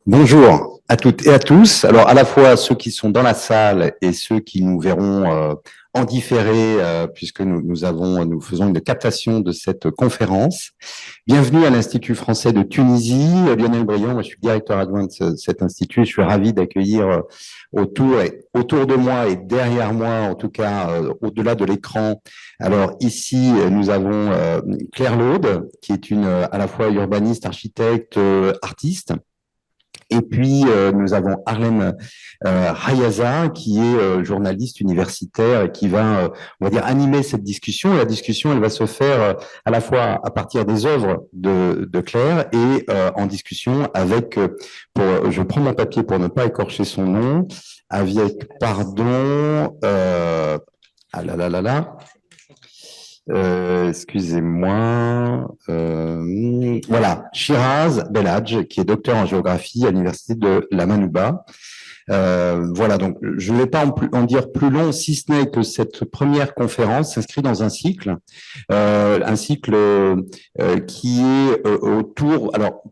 Bonjour à toutes et à tous. Alors, à la fois ceux qui sont dans la salle et ceux qui nous verront en différé, puisque nous faisons une captation de cette conférence. Bienvenue à l'Institut français de Tunisie. Lionel Briand, moi, je suis directeur adjoint de cet institut. Je suis ravi d'accueillir autour de moi et derrière moi, en tout cas, au-delà de l'écran. Alors, ici, nous avons Claire Laude, qui est à la fois urbaniste, architecte, artiste. Et puis, nous avons Arlem Hayaza, qui est journaliste universitaire et qui va, on va dire, animer cette discussion. La discussion, elle va se faire à la fois à partir des œuvres de Claire et en discussion avec, je prends mon papier pour ne pas écorcher son nom, avec, pardon, ah là là là là, excusez-moi. Voilà, Shiraz Belhadj, qui est docteur en géographie à l'université de la Manouba. Voilà, donc je ne vais pas en dire plus long, si ce n'est que cette première conférence s'inscrit dans un cycle qui est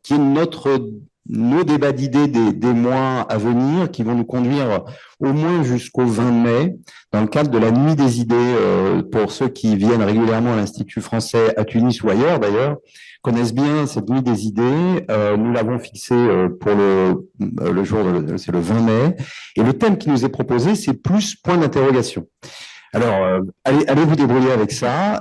qui est nos débats d'idées des mois à venir, qui vont nous conduire au moins jusqu'au 20 mai, dans le cadre de la Nuit des idées, pour ceux qui viennent régulièrement à l'Institut français à Tunis ou ailleurs d'ailleurs, connaissent bien cette Nuit des idées. Nous l'avons fixée pour le jour, c'est le 20 mai, et le thème qui nous est proposé, c'est plus point d'interrogation. Alors, allez vous débrouiller avec ça.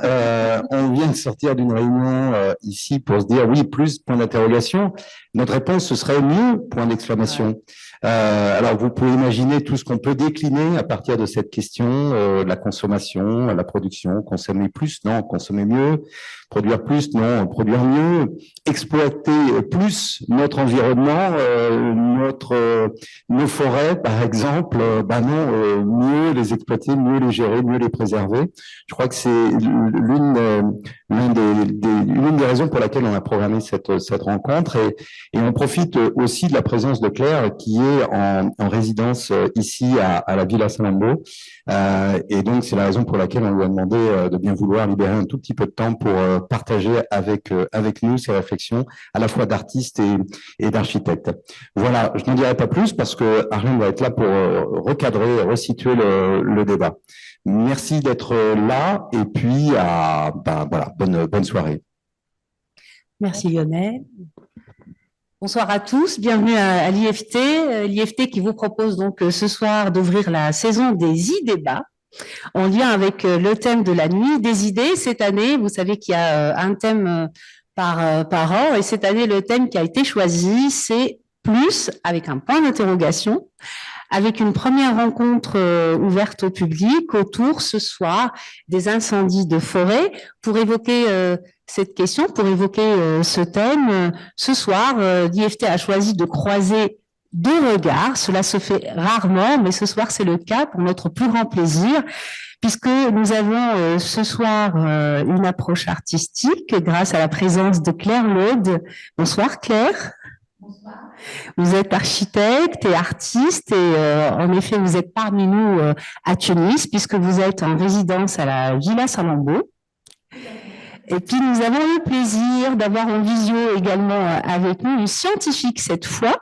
On vient de sortir d'une réunion ici pour se dire, oui, plus point d'interrogation. Notre réponse, ce serait mieux, point d'exclamation. Alors, vous pouvez imaginer tout ce qu'on peut décliner à partir de cette question, la consommation, la production, consommer plus, non, consommer mieux, produire plus, non, produire mieux, exploiter plus notre environnement, nos forêts, par exemple, non, mieux les exploiter, mieux les gérer, mieux les préserver. Je crois que c'est l'une des raisons pour laquelle on a programmé cette rencontre, et on profite aussi de la présence de Claire qui est en résidence ici à la Villa Salammbô, et donc c'est la raison pour laquelle on lui a demandé de bien vouloir libérer un tout petit peu de temps pour partager avec nous ces réflexions à la fois d'artistes et d'architectes. Voilà, je n'en dirai pas plus parce que Arlem va être là pour recadrer, resituer le débat. Merci d'être là, et puis voilà, bonne soirée. Merci Lionel. Bonsoir à tous, bienvenue à l'IFT. L'IFT qui vous propose donc ce soir d'ouvrir la saison des e-débats en lien avec le thème de la Nuit des idées. Cette année, vous savez qu'il y a un thème par an, et cette année, le thème qui a été choisi, c'est plus, avec un point d'interrogation, avec une première rencontre ouverte au public autour ce soir des incendies de forêt. Pour évoquer cette question, pour évoquer ce thème, ce soir, l'IFT a choisi de croiser deux regards. Cela se fait rarement, mais ce soir, c'est le cas pour notre plus grand plaisir, puisque nous avons ce soir une approche artistique grâce à la présence de Claire Laude. Bonsoir Claire. Bonsoir. Vous êtes architecte et artiste, et en effet, vous êtes parmi nous à Tunis, puisque vous êtes en résidence à la Villa Salammbô. Et puis, nous avons le plaisir d'avoir en visio également avec nous une scientifique cette fois,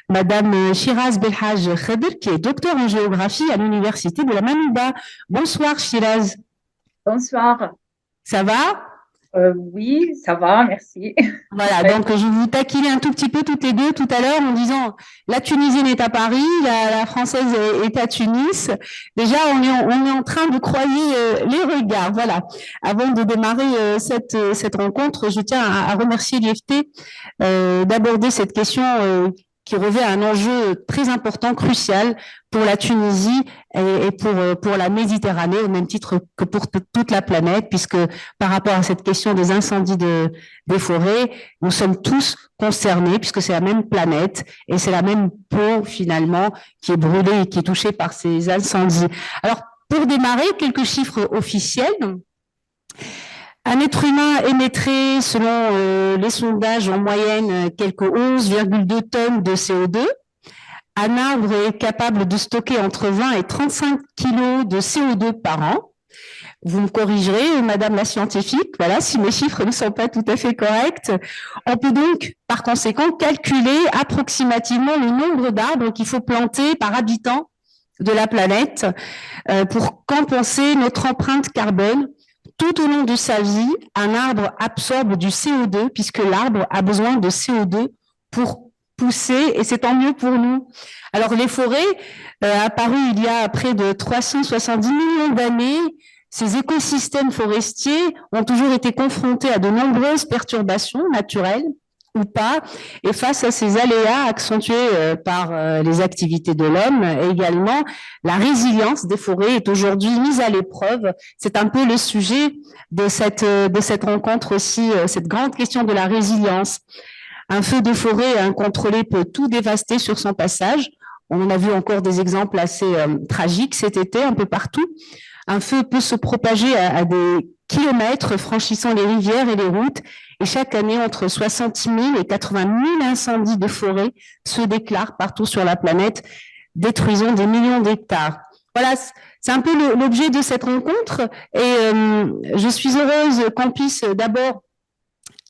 Madame Shiraz Belhadj Khedr, qui est docteur en géographie à l'université de la Manouba. Bonsoir Shiraz. Bonsoir. Ça va ? Oui, ça va, merci. Voilà, donc je vous taquinais un tout petit peu toutes les deux tout à l'heure en disant la Tunisienne est à Paris, la Française est à Tunis. Déjà, on est en train de croiser les regards. Voilà. Avant de démarrer cette rencontre, je tiens à remercier l'IFT d'aborder cette question qui revêt un enjeu très important, crucial pour la Tunisie et pour la Méditerranée, au même titre que pour toute la planète, puisque par rapport à cette question des incendies des forêts, nous sommes tous concernés, puisque c'est la même planète et c'est la même peau, finalement, qui est brûlée et qui est touchée par ces incendies. Alors, pour démarrer, quelques chiffres officiels. Un être humain émettrait, selon les sondages, en moyenne quelques 11,2 tonnes de CO2. Un arbre est capable de stocker entre 20 et 35 kilos de CO2 par an. Vous me corrigerez, Madame la scientifique, voilà, si mes chiffres ne sont pas tout à fait corrects. On peut donc, par conséquent, calculer approximativement le nombre d'arbres qu'il faut planter par habitant de la planète pour compenser notre empreinte carbone. Tout au long de sa vie, un arbre absorbe du CO2 puisque l'arbre a besoin de CO2 pour pousser et c'est tant mieux pour nous. Alors les forêts, apparues il y a près de 370 millions d'années, ces écosystèmes forestiers ont toujours été confrontés à de nombreuses perturbations naturelles ou pas, et face à ces aléas accentués par les activités de l'homme également, la résilience des forêts est aujourd'hui mise à l'épreuve. C'est un peu le sujet de cette rencontre aussi, cette grande question de la résilience. Un feu de forêt incontrôlé peut tout dévaster sur son passage. On a vu encore des exemples assez tragiques cet été, un peu partout. Un feu peut se propager à des kilomètres, franchissant les rivières et les routes. Et chaque année, entre 60 000 et 80 000 incendies de forêt se déclarent partout sur la planète, détruisant des millions d'hectares. Voilà, c'est un peu l'objet de cette rencontre. Et je suis heureuse qu'on puisse d'abord,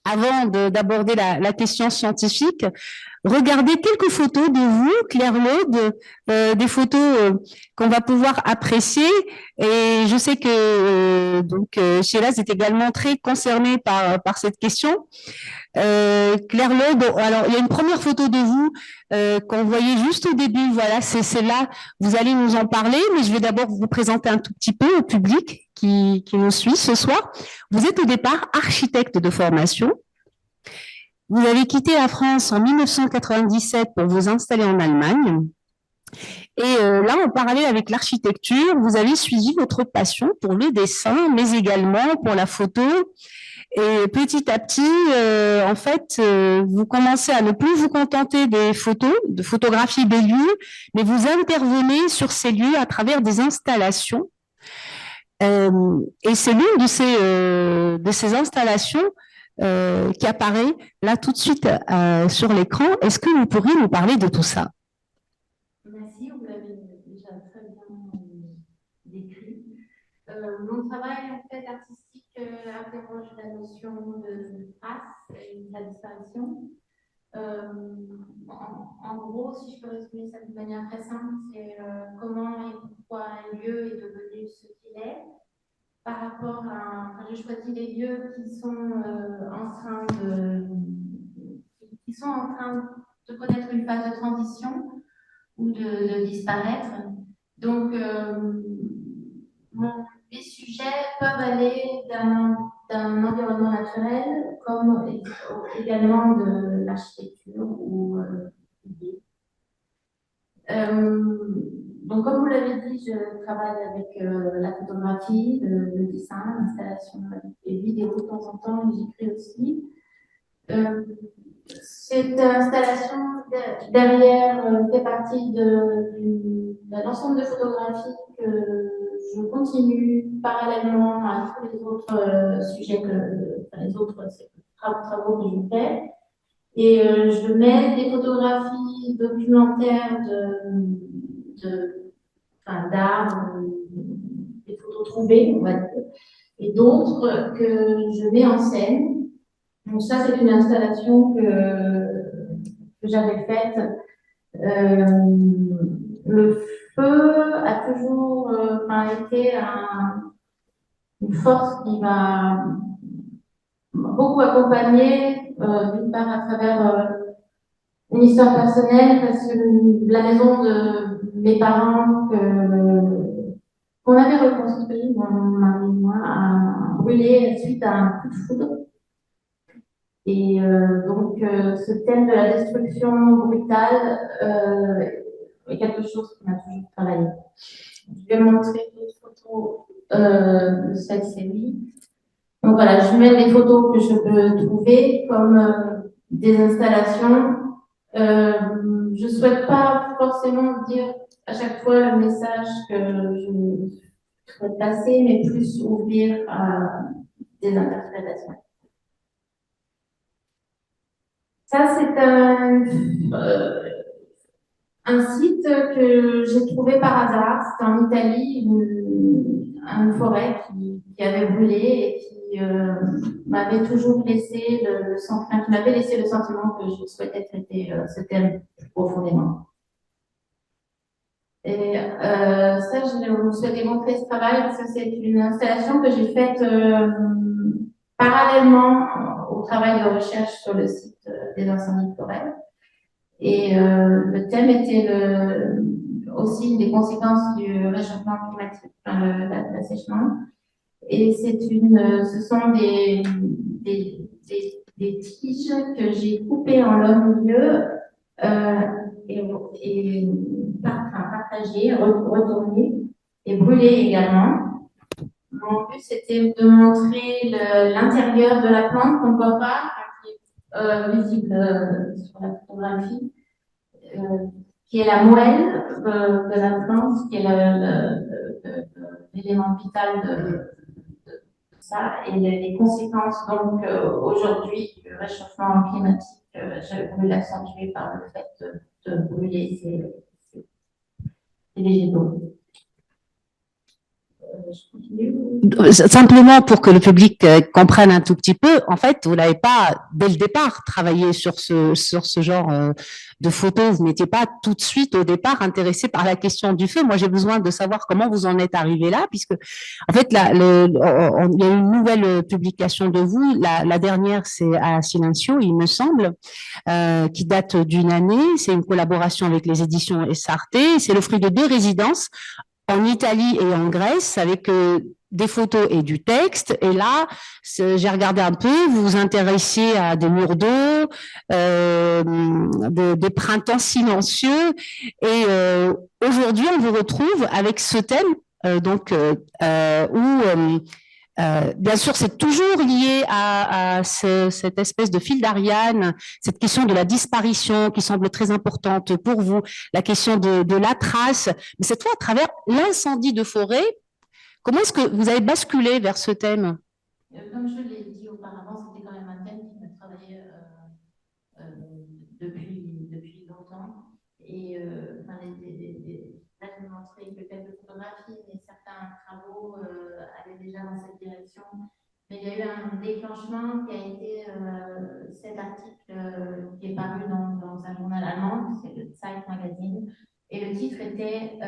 avant d'aborder la question scientifique, regardez quelques photos de vous, Claire Laude, des photos qu'on va pouvoir apprécier. Et je sais que Sheila est également très concernée par cette question. Claire Laude, alors il y a une première photo de vous qu'on voyait juste au début. Voilà, c'est là. Vous allez nous en parler, mais je vais d'abord vous présenter un tout petit peu au public qui nous suit ce soir. Vous êtes au départ architecte de formation. Vous avez quitté la France en 1997 pour vous installer en Allemagne. Et là, en parallèle avec l'architecture, vous avez suivi votre passion pour le dessin, mais également pour la photo. Et petit à petit, en fait, vous commencez à ne plus vous contenter des photos, de photographier des lieux, mais vous intervenez sur ces lieux à travers des installations. Et c'est l'une de ces installations qui apparaît là tout de suite sur l'écran. Est-ce que vous pourriez nous parler de tout ça? Merci, vous l'avez déjà très bien décrit. Mon travail en fait artistique interroge la notion de trace et de la disparition. En gros, si je peux résumer ça de manière très simple, c'est comment et pourquoi un lieu est devenu ce qu'il est par rapport à. Enfin, je choisis les lieux qui sont en train de connaître une phase de transition ou de disparaître. Donc, les sujets peuvent aller d'un environnement naturel comme également de l'architecture ou donc, comme vous l'avez dit, je travaille avec la photographie, le dessin, l'installation et vidéos de temps en temps, et j'écris aussi. Cette installation derrière fait partie d'un ensemble de photographies que je continue parallèlement à tous les autres sujets les autres travaux que je fais. Et je mets des photographies documentaires d'arbres, des photos trouvées, on va dire, et d'autres que je mets en scène. Donc ça, c'est une installation que j'avais faite. Le feu a toujours été une force qui m'a beaucoup accompagnée, d'une part à travers une histoire personnelle, parce que la maison de mes parents qu'on avait reconstruit, mon mari et moi, a brûlé suite à un coup de foudre. Et donc, ce thème de la destruction brutale est quelque chose qui m'a toujours travaillé. Je vais montrer des photos de cette série. Donc voilà, je mets des photos que je peux trouver comme des installations. Je ne souhaite pas forcément dire à chaque fois le message que je souhaite passer, mais plus ouvrir à des interprétations. Ça, c'est un site que j'ai trouvé par hasard. C'était en Italie, une forêt qui avait brûlé et qui m'avait toujours laissé qui m'avait laissé le sentiment que je souhaitais traiter ce thème plus profondément. Et ça, je souhaitais montrer ce travail parce que c'est une installation que j'ai faite parallèlement au travail de recherche sur le site des incendies de forêt. Et le thème était aussi une des conséquences du réchauffement climatique, enfin l'assèchement. Et ce sont des tiges que j'ai coupées en long milieu et partagées, retournées et brûlées également. Mon but, c'était de montrer l'intérieur de la plante qu'on ne voit pas, qui est visible sur la photographie, qui est la moelle de la plante, qui est l'élément vital de ça, et les conséquences donc aujourd'hui du réchauffement climatique, j'ai voulu l'accentuer par le fait de brûler ces végétaux. Simplement pour que le public comprenne un tout petit peu, en fait, vous n'avez pas, dès le départ, travaillé sur ce genre de photos. Vous n'étiez pas tout de suite, au départ, intéressé par la question du feu. Moi, j'ai besoin de savoir comment vous en êtes arrivé là, puisque, en fait, il y a eu une nouvelle publication de vous. La dernière, c'est à Silencio, il me semble, qui date d'une année. C'est une collaboration avec les éditions Essarte. C'est le fruit de 2 résidences en Italie et en Grèce, avec des photos et du texte. Et là, j'ai regardé un peu, vous vous intéressiez à des murs d'eau, des printemps silencieux. Et aujourd'hui, on vous retrouve avec ce thème, où bien sûr, c'est toujours lié à cette espèce de fil d'Ariane, cette question de la disparition qui semble très importante pour vous, la question de la trace, mais cette fois à travers l'incendie de forêt. Comment est-ce que vous avez basculé vers ce thème? Comme je l'ai dit auparavant, c'était quand même un thème qui me travaillait depuis longtemps. Et là, je vais montrer quelques photographies, mais certains travaux allaient déjà dans cette direction. Mais il y a eu un déclenchement qui a été cet article qui est paru dans un journal allemand, c'est le Zeit Magazine. Et le titre était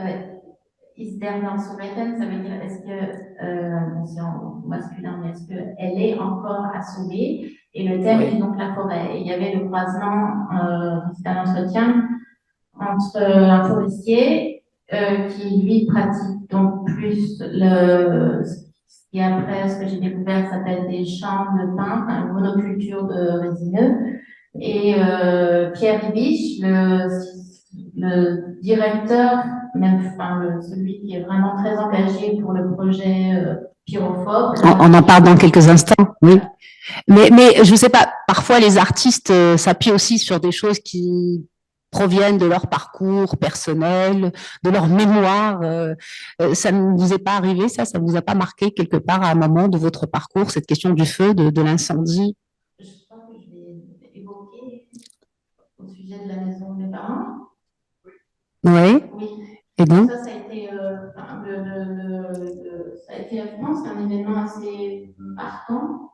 Is there noch zu retten? Ça veut dire est-ce que, c'est en masculin, mais est-ce qu'elle est encore à sauver? Et le thème est donc la forêt. Et il y avait le croisement, c'était un entretien entre un forestier qui lui pratique donc plus ce qui après, ce que j'ai découvert s'appelle des champs de pin, une monoculture de résineux, et Pierre Ribiche, le directeur, celui qui est vraiment très engagé pour le projet Pyrophobe. On en parle dans quelques instants, oui. Mais je ne sais pas, parfois les artistes s'appuient aussi sur des choses qui proviennent de leur parcours personnel, de leur mémoire. Ça ne vous est pas arrivé, ça ne vous a pas marqué quelque part à un moment de votre parcours, cette question du feu, de l'incendie? Je crois que je l'ai évoqué au sujet de la maison de mes parents. Oui. Oui. Et donc? Ça a été, je pense, un événement assez marquant,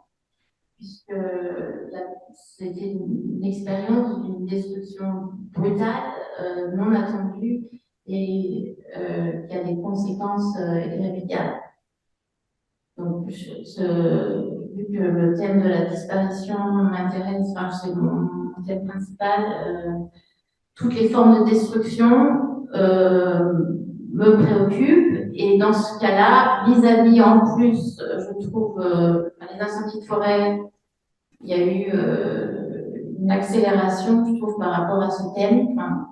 puisque c'était une expérience d'une destruction brutale, non attendue, et qui a des conséquences irrémédiables. Donc, vu que le thème de la disparition m'intéresse, c'est mon thème principal, toutes les formes de destruction me préoccupent. Et dans ce cas-là, vis-à-vis en plus, je trouve, les incendies de forêt, il y a eu une accélération, je trouve, par rapport à ce thème. Enfin,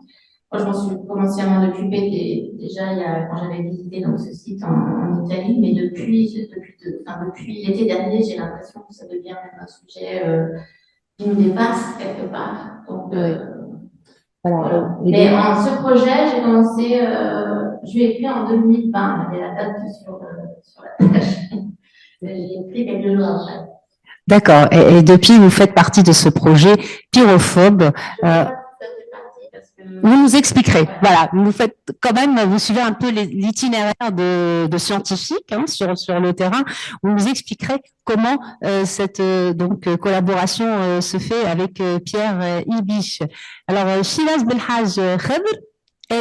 moi, je m'en suis commencé à m'en occuper déjà quand j'avais visité donc, ce site en Italie, mais depuis l'été dernier, j'ai l'impression que ça devient même un sujet qui nous dépasse quelque part. Donc, voilà. Mais ce projet, j'ai commencé, je l'ai écrit en 2020, il y a la date sur la page. J'ai écrit quelques jours après. D'accord. Et depuis, vous faites partie de ce projet Pyrophobe. Je ne fais pas tout à fait partie parce que Vous nous expliquerez. Voilà, vous faites quand même, vous suivez un peu l'itinéraire de scientifiques sur le terrain. Vous nous expliquerez comment cette collaboration se fait avec Pierre Ibish. Alors, Shiraz Belhaj Khadr,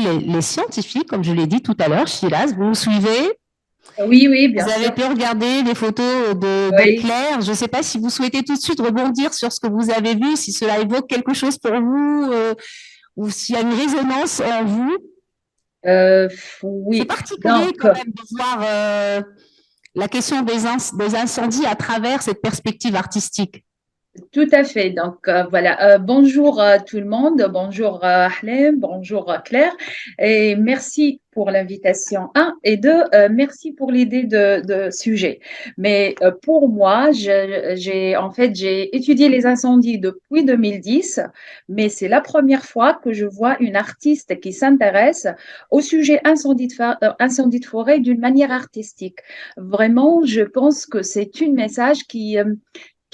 les scientifiques, comme je l'ai dit tout à l'heure, Shiraz, vous nous suivez? Oui, bien Vous avez sûr. pu regarder les photos de Oui. Claire. Je ne sais pas si vous souhaitez tout de suite rebondir sur ce que vous avez vu, si cela évoque quelque chose pour vous, ou s'il y a une résonance en vous. C'est Oui. particulier Donc, quand même de voir la question des incendies à travers cette perspective artistique. tout à fait. Donc, voilà. Bonjour tout le monde. Bonjour Ahlem. Bonjour Claire. Et merci pour l'invitation. Un et deux, merci pour l'idée de sujet. Mais pour moi, j'ai étudié les incendies depuis 2010, mais c'est la première fois que je vois une artiste qui s'intéresse au sujet incendie de forêt d'une manière artistique. Vraiment, je pense que c'est un message qui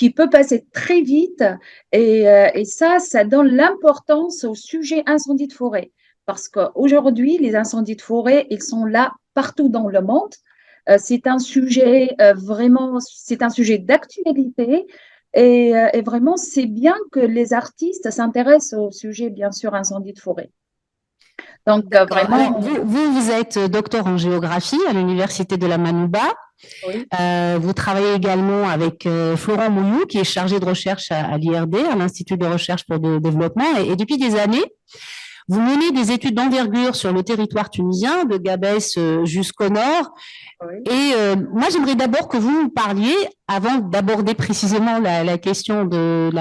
peut passer très vite et ça donne l'importance au sujet incendie de forêt. Parce qu'aujourd'hui, les incendies de forêt, ils sont là partout dans le monde. C'est un sujet vraiment, c'est un sujet d'actualité et vraiment, c'est bien que les artistes s'intéressent au sujet, bien sûr, incendie de forêt. Donc, D'accord. vraiment, Alors, vous êtes docteur en géographie à l'Université de la Manouba. oui. Vous travaillez également avec Florent Mouillou, qui est chargé de recherche à l'IRD, à l'Institut de recherche pour le développement. Et depuis des années, vous menez des études d'envergure sur le territoire tunisien, de Gabès jusqu'au nord. Oui. Et moi, j'aimerais d'abord que vous nous parliez, avant d'aborder précisément la question de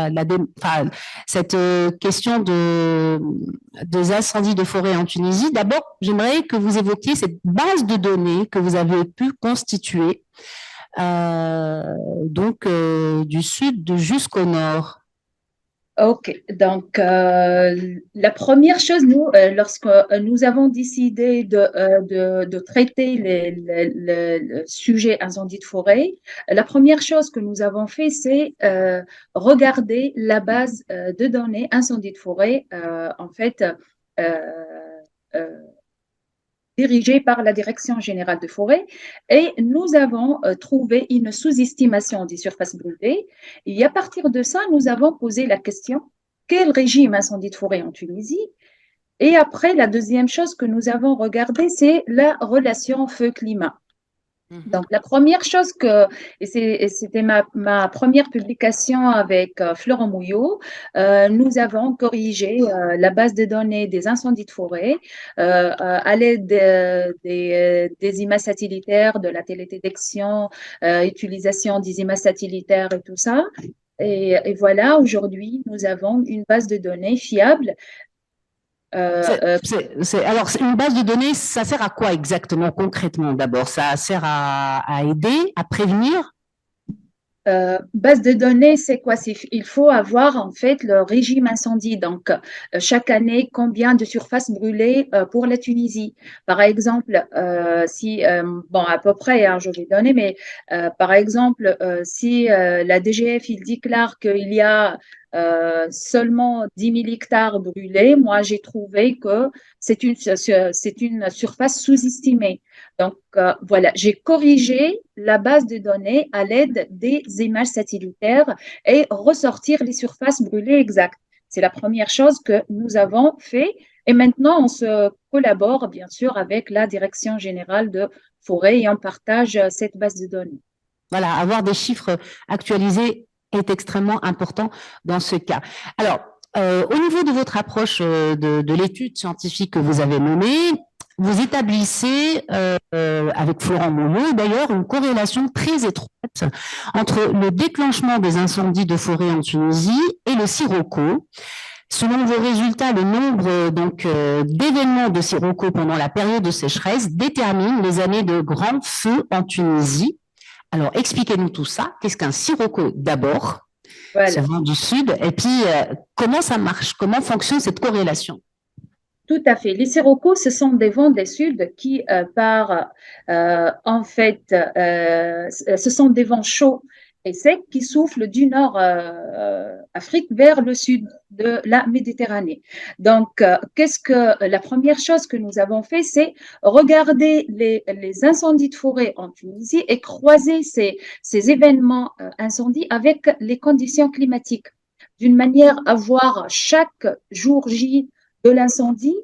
cette question des incendies de forêt en Tunisie. D'abord, j'aimerais que vous évoquiez cette base de données que vous avez pu constituer, du sud jusqu'au nord. Ok, donc la première chose, nous, lorsque nous avons décidé de traiter le sujet incendie de forêt, la première chose que nous avons fait, c'est regarder la base de données incendie de forêt, en fait, euh, euh, dirigée par la Direction générale de forêt et nous avons trouvé une sous-estimation des surfaces brûlées. Et à partir de ça, nous avons posé la question, quel régime incendie de forêt en Tunisie? Et après, la deuxième chose que nous avons regardée, c'est la relation feu-climat. Donc, la première chose et c'était ma première publication avec Florent Mouillot, nous avons corrigé la base de données des incendies de forêt à l'aide des images satellitaires, de la télédétection, utilisation des images satellitaires et tout ça. Et voilà, aujourd'hui, nous avons une base de données fiable. Alors, une base de données, ça sert à quoi exactement, concrètement d'abord? Ça sert à aider, à prévenir? Base de données, c'est quoi? Il faut avoir en fait le régime incendie. Donc, chaque année, combien de surfaces brûlées pour la Tunisie? Par exemple, bon, à peu près, hein, je vais donner, mais par exemple, si la DGF il déclare qu'il y a seulement 10 000 hectares brûlés, moi j'ai trouvé que c'est une surface sous-estimée. Donc, voilà, j'ai corrigé la base de données à l'aide des images satellitaires et ressortir les surfaces brûlées exactes. C'est la première chose que nous avons fait. Et maintenant, on se collabore, bien sûr, avec la Direction générale de forêt et on partage cette base de données. Voilà, avoir des chiffres actualisés est extrêmement important dans ce cas. Alors, au niveau de votre approche de l'étude scientifique que vous avez menée, vous établissez, avec Florent Mouillot d'ailleurs, une corrélation très étroite entre le déclenchement des incendies de forêt en Tunisie et le sirocco. Selon vos résultats, le nombre d'événements de sirocco pendant la période de sécheresse détermine les années de grands feux en Tunisie. Alors, expliquez-nous tout ça. Qu'est-ce qu'un sirocco d'abord? Voilà. Ça vient du sud. Et puis, comment ça marche? Comment fonctionne cette corrélation? Tout à fait. Les siroccos, ce sont des vents du sud qui en fait, ce sont des vents chauds et sec qui souffle du nord Afrique vers le sud de la Méditerranée. Donc, qu'est-ce que la première chose que nous avons fait, c'est regarder les incendies de forêt en Tunisie et croiser ces événements incendies avec les conditions climatiques, d'une manière à voir chaque jour J de l'incendie,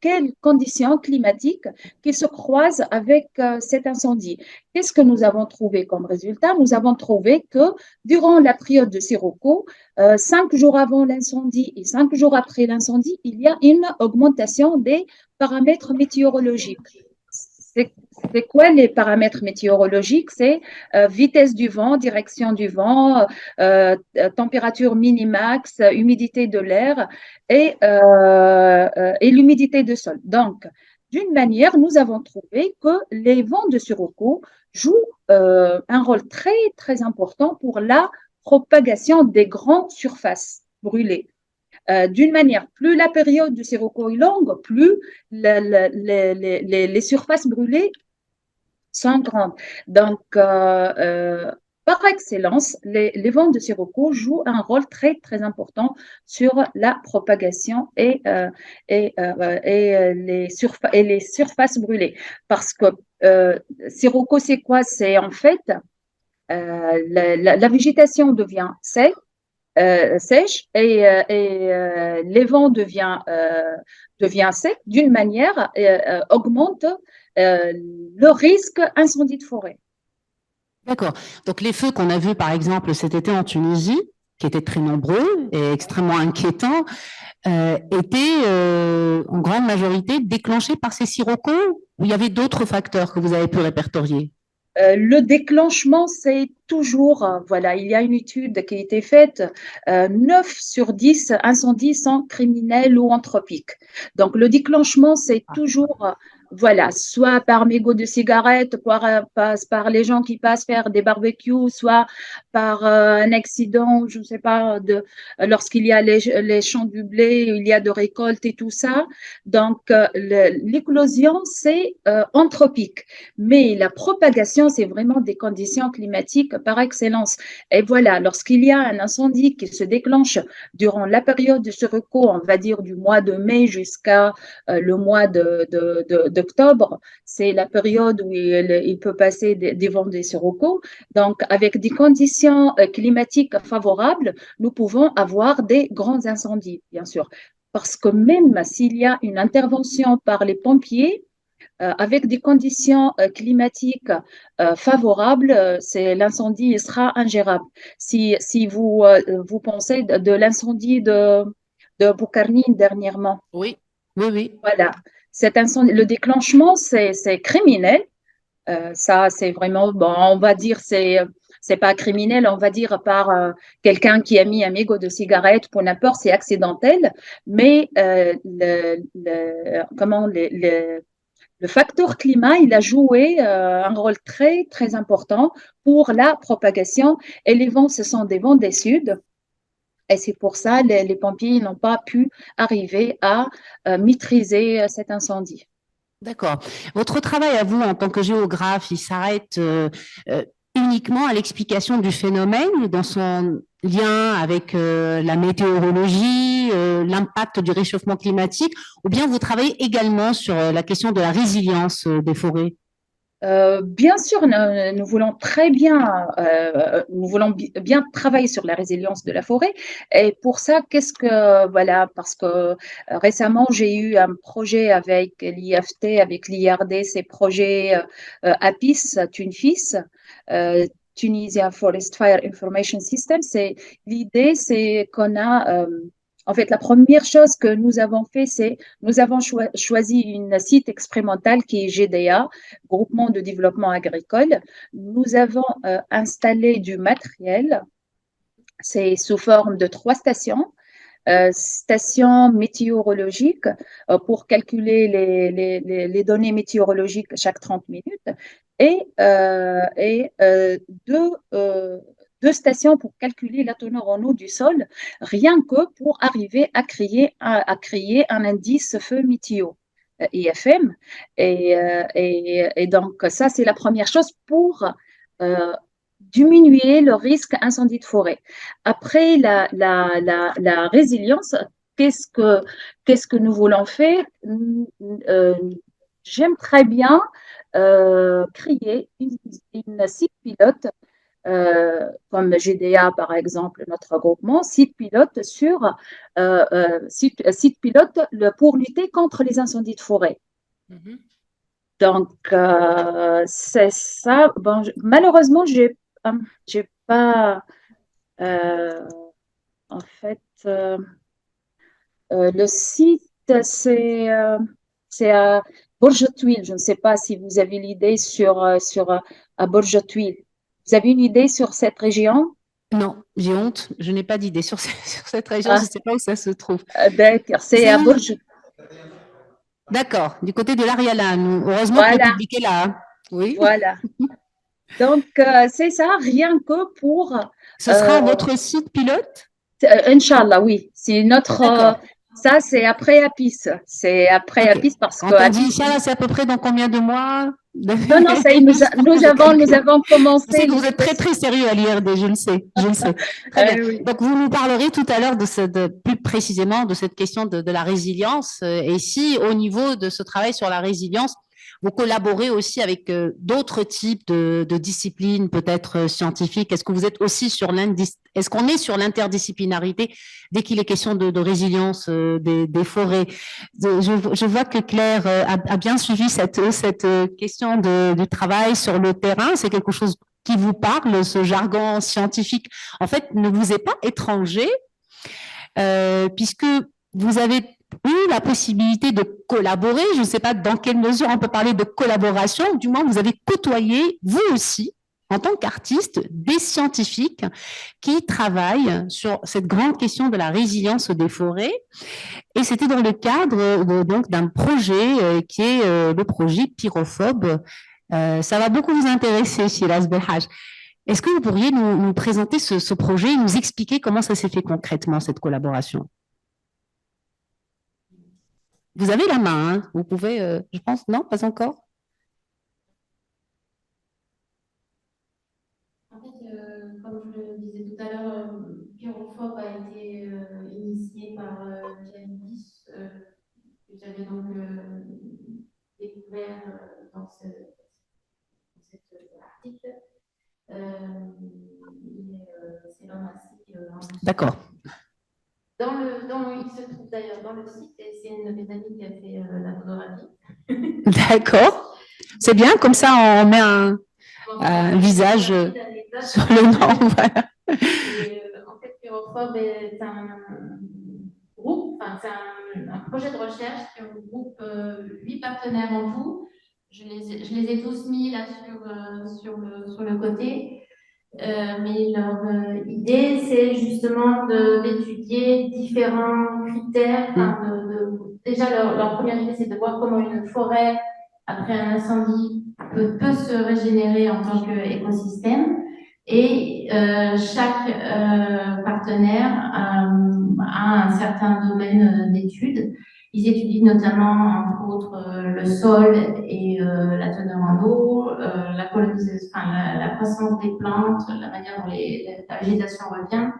quelles conditions climatiques qui se croisent avec cet incendie. Qu'est-ce que nous avons trouvé comme résultat? Nous avons trouvé que durant la période de Sirocco, 5 jours avant l'incendie et 5 jours après l'incendie, il y a une augmentation des paramètres météorologiques. C'est quoi les paramètres météorologiques? C'est vitesse du vent, direction du vent, température minimax, humidité de l'air et l'humidité du sol. Donc, d'une manière, nous avons trouvé que les vents de Sirocco jouent un rôle très, très important pour la propagation des grandes surfaces brûlées. D'une manière, plus la période de Sirocco est longue, plus les surfaces brûlées sont grandes. Donc, par excellence, les vents de Sirocco jouent un rôle très, très important sur la propagation et les surfaces brûlées. Parce que Sirocco, c'est quoi? C'est en fait, la végétation devient sèche et les vents devient sec d'une manière augmente le risque incendie de forêt. D'accord. Donc les feux qu'on a vus par exemple cet été en Tunisie, qui étaient très nombreux et extrêmement inquiétants, étaient en grande majorité déclenchés par ces siroccos, ou il y avait d'autres facteurs que vous avez pu répertorier? Le déclenchement, c'est toujours, voilà, il y a une étude qui a été faite, 9 sur 10 incendies sont criminels ou anthropiques. Donc, le déclenchement, c'est toujours, voilà, soit par mégot de cigarette, par les gens qui passent faire des barbecues, soit par un accident, je ne sais pas, lorsqu'il y a les champs du blé, il y a de récoltes et tout ça. Donc, l'éclosion, c'est anthropique. Mais la propagation, c'est vraiment des conditions climatiques par excellence. Et voilà, lorsqu'il y a un incendie qui se déclenche durant la période de Sirocco, on va dire du mois de mai jusqu'à le mois d'octobre, c'est la période où il peut passer des vents de Sirocco. Donc, avec des conditions climatiques favorables, nous pouvons avoir des grands incendies, bien sûr. Parce que même s'il y a une intervention par les pompiers, avec des conditions climatiques favorables, l'incendie sera ingérable. Si vous pensez de l'incendie de Boucarnine dernièrement, Oui, oui, oui. voilà, cet incendie, le déclenchement, c'est criminel. Ça, c'est vraiment, bon, on va dire, c'est pas criminel, on va dire par quelqu'un qui a mis un mégot de cigarette, pour n'importe, c'est accidentel, mais le facteur climat, il a joué un rôle très, très important pour la propagation. Et les vents, ce sont des vents des Suds. Et c'est pour ça que les pompiers n'ont pas pu arriver à maîtriser cet incendie. D'accord. Votre travail à vous en tant que géographe, il s'arrête uniquement à l'explication du phénomène dans son lien avec la météorologie, l'impact du réchauffement climatique, ou bien vous travaillez également sur la question de la résilience des forêts? Bien sûr, nous voulons bien travailler sur la résilience de la forêt. Et pour ça, voilà, parce que récemment, j'ai eu un projet avec l'IFT, avec l'IRD, ces projets APIS, TUNFIS, Tunisia Forest Fire Information System. L'idée, c'est qu'on a, en fait, la première chose que nous avons fait, c'est nous avons choisi une site expérimental qui est GDA, Groupement de développement agricole. Nous avons installé du matériel, c'est sous forme de 3 stations. Stations météorologiques pour calculer les données météorologiques chaque 30 minutes et deux stations pour calculer la teneur en eau du sol, rien que pour arriver à créer un indice feu météo. IFM et donc ça c'est la première chose pour diminuer le risque incendie de forêt. Après, la résilience, qu'est-ce que nous voulons faire? J'aime très bien créer une site pilote comme GDA par exemple, notre regroupement, site pilote site pilote pour lutter contre les incendies de forêt. Donc, c'est ça. Bon, malheureusement, j'ai pas, euh, en fait, le site, c'est à Bourgetouil. Je ne sais pas si vous avez l'idée à Bourgetouil. Vous avez une idée sur cette région? Non, j'ai honte, je n'ai pas d'idée sur, sur cette région, je Ah, ne sais pas où ça se trouve. d'accord, c'est C'est à où? Bourgetouil. D'accord, du côté de l'Ariala. Heureusement que le Voilà, public est là, hein. Oui. voilà. Donc, c'est ça, rien que pour, Ce euh, sera votre site pilote? Inch'Allah, oui. C'est notre, D'accord. ça, c'est après Apis. C'est après Ok. Apis parce que Quand on dit Apis, Inch'Allah, c'est à peu près dans combien de mois? non, non, ça y est, Juste pour que je nous calcule. avons Je sais commencé que les vous êtes très, négociations. très sérieux à l'IRD, je le sais, je le sais. Très bien. Oui. Donc, vous nous parlerez tout à l'heure plus précisément de cette question de la résilience. Et si, au niveau de ce travail sur la résilience, vous collaborez aussi avec d'autres types de disciplines, peut-être scientifiques. Est-ce que vous êtes aussi est-ce qu'on est sur l'interdisciplinarité dès qu'il est question de résilience des forêts? Je vois que Claire a bien suivi cette question du travail sur le terrain. C'est quelque chose qui vous parle, ce jargon scientifique, en fait, ne vous est pas étranger, puisque vous avez eu la possibilité de collaborer. Je ne sais pas dans quelle mesure on peut parler de collaboration, du moins vous avez côtoyé, vous aussi, en tant qu'artiste, des scientifiques qui travaillent sur cette grande question de la résilience des forêts. Et c'était dans le cadre donc d'un projet qui est le projet Pyrophobe. Ça va beaucoup vous intéresser, Shiraz Belhaj. Est-ce que vous pourriez nous présenter ce projet et nous expliquer comment ça s'est fait concrètement, cette collaboration? Vous avez la main, hein. Vous pouvez, je pense, non, pas encore? En fait, comme je le disais tout à l'heure, Pyrophobe a été initié par Giannis, que j'avais donc découvert dans cet article. C'est l'homme assis en dessous. D'accord. Il se trouve d'ailleurs dans le site, et c'est une de mes amies qui a fait la photographie. D'accord. C'est bien, comme ça on met un visage sur le nom. Voilà. Et, en fait, Pyrophobe est un groupe, enfin, c'est un projet de recherche qui regroupe 8 partenaires en tout. Je les ai tous mis là sur le côté. Mais leur idée, c'est justement d'étudier différents critères. Déjà, leur première idée, c'est de voir comment une forêt, après un incendie, peut se régénérer en tant qu'écosystème. Et chaque partenaire a un certain domaine d'études. Ils étudient notamment, entre autres, le sol et la teneur en eau, la colonisation, enfin, la croissance des plantes, la manière dont la végétation revient,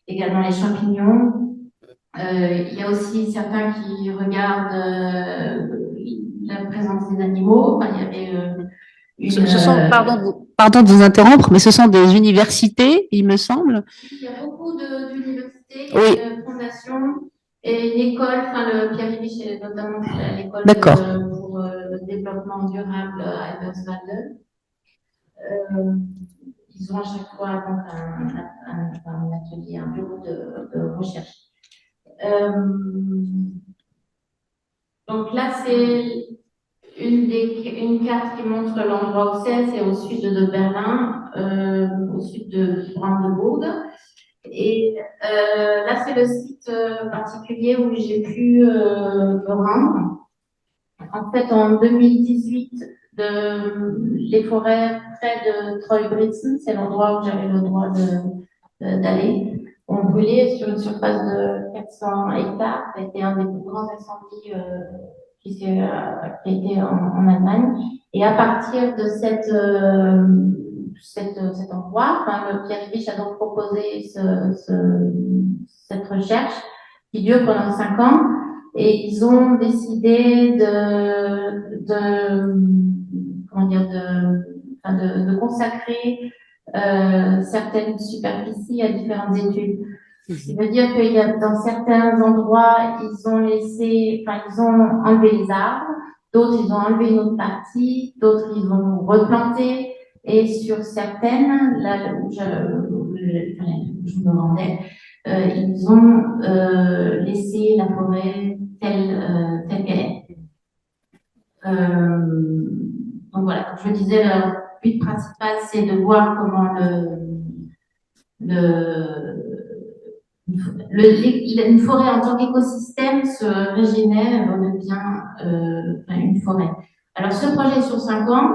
également les champignons. Il y a aussi certains qui regardent la présence des animaux. Enfin, il y avait Ce sont, pardon de vous interrompre, mais ce sont des universités, il me semble. Il y a beaucoup d'universités, il y Oui. a une fondation et une école, enfin le Pierre Michel, notamment l'école pour le développement durable à Eberswalde. Ils ont à chaque fois donc un atelier, un bureau de recherche. Donc là, c'est une carte qui montre l'endroit où c'est au sud de Berlin, au sud de Brandebourg. Et là, c'est le site particulier où j'ai pu me rendre. En fait, en 2018, les forêts près de Treubritzen, c'est l'endroit où j'avais le droit d'aller, ont brûlé sur une surface de 400 hectares. Ça a été un des plus grands incendies qui a été en Allemagne. Et à partir de cet endroit. Enfin, Pierre Ribiche a donc proposé cette recherche qui dure pendant 5 ans et ils ont décidé comment dire, de consacrer certaines superficies à différentes études. Ce qui veut dire qu'il y a dans certains endroits, ils ont enlevé les arbres, d'autres ils ont enlevé une autre partie, d'autres ils ont replanté, et sur certaines, là où je me rendais, ils ont laissé la forêt telle qu'elle est. Donc voilà, comme je le disais, le but principal, c'est de voir comment une forêt en tant qu'écosystème se régénère et redevient une forêt. Alors, ce projet sur 5 ans,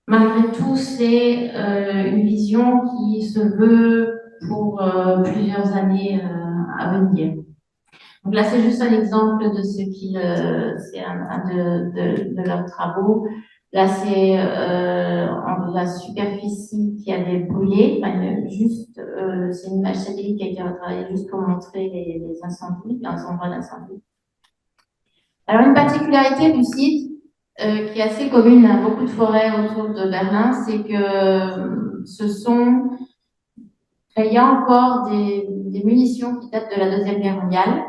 malgré tout, c'est une vision qui se veut pour plusieurs années à venir. Donc là, c'est juste un exemple de ce c'est un de leurs travaux. Là, c'est la superficie qui avait brûlé. Enfin, c'est une image satellite qui a été retravaillée juste pour montrer les incendies, les endroits d'incendie. Alors, une particularité du site qui est assez commune à beaucoup de forêts autour de Berlin, c'est que il y a encore des munitions qui datent de la Deuxième Guerre mondiale.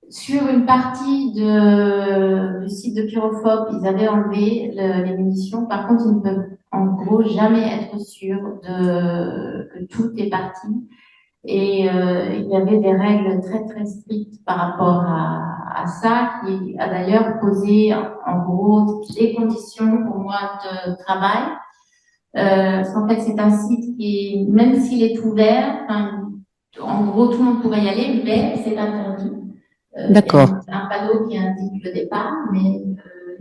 Sur une partie du site de Pyrophobe, ils avaient enlevé les munitions. Par contre, ils ne peuvent en gros jamais être sûrs que tout est parti. Et il y avait des règles très très strictes par rapport à ça, qui a d'ailleurs posé en gros les conditions pour moi de travail. Parce qu'en fait, c'est un site qui, même s'il est ouvert, en gros, tout le monde pourrait y aller, mais c'est interdit. D'accord. Il y a un panneau qui indique le départ, mais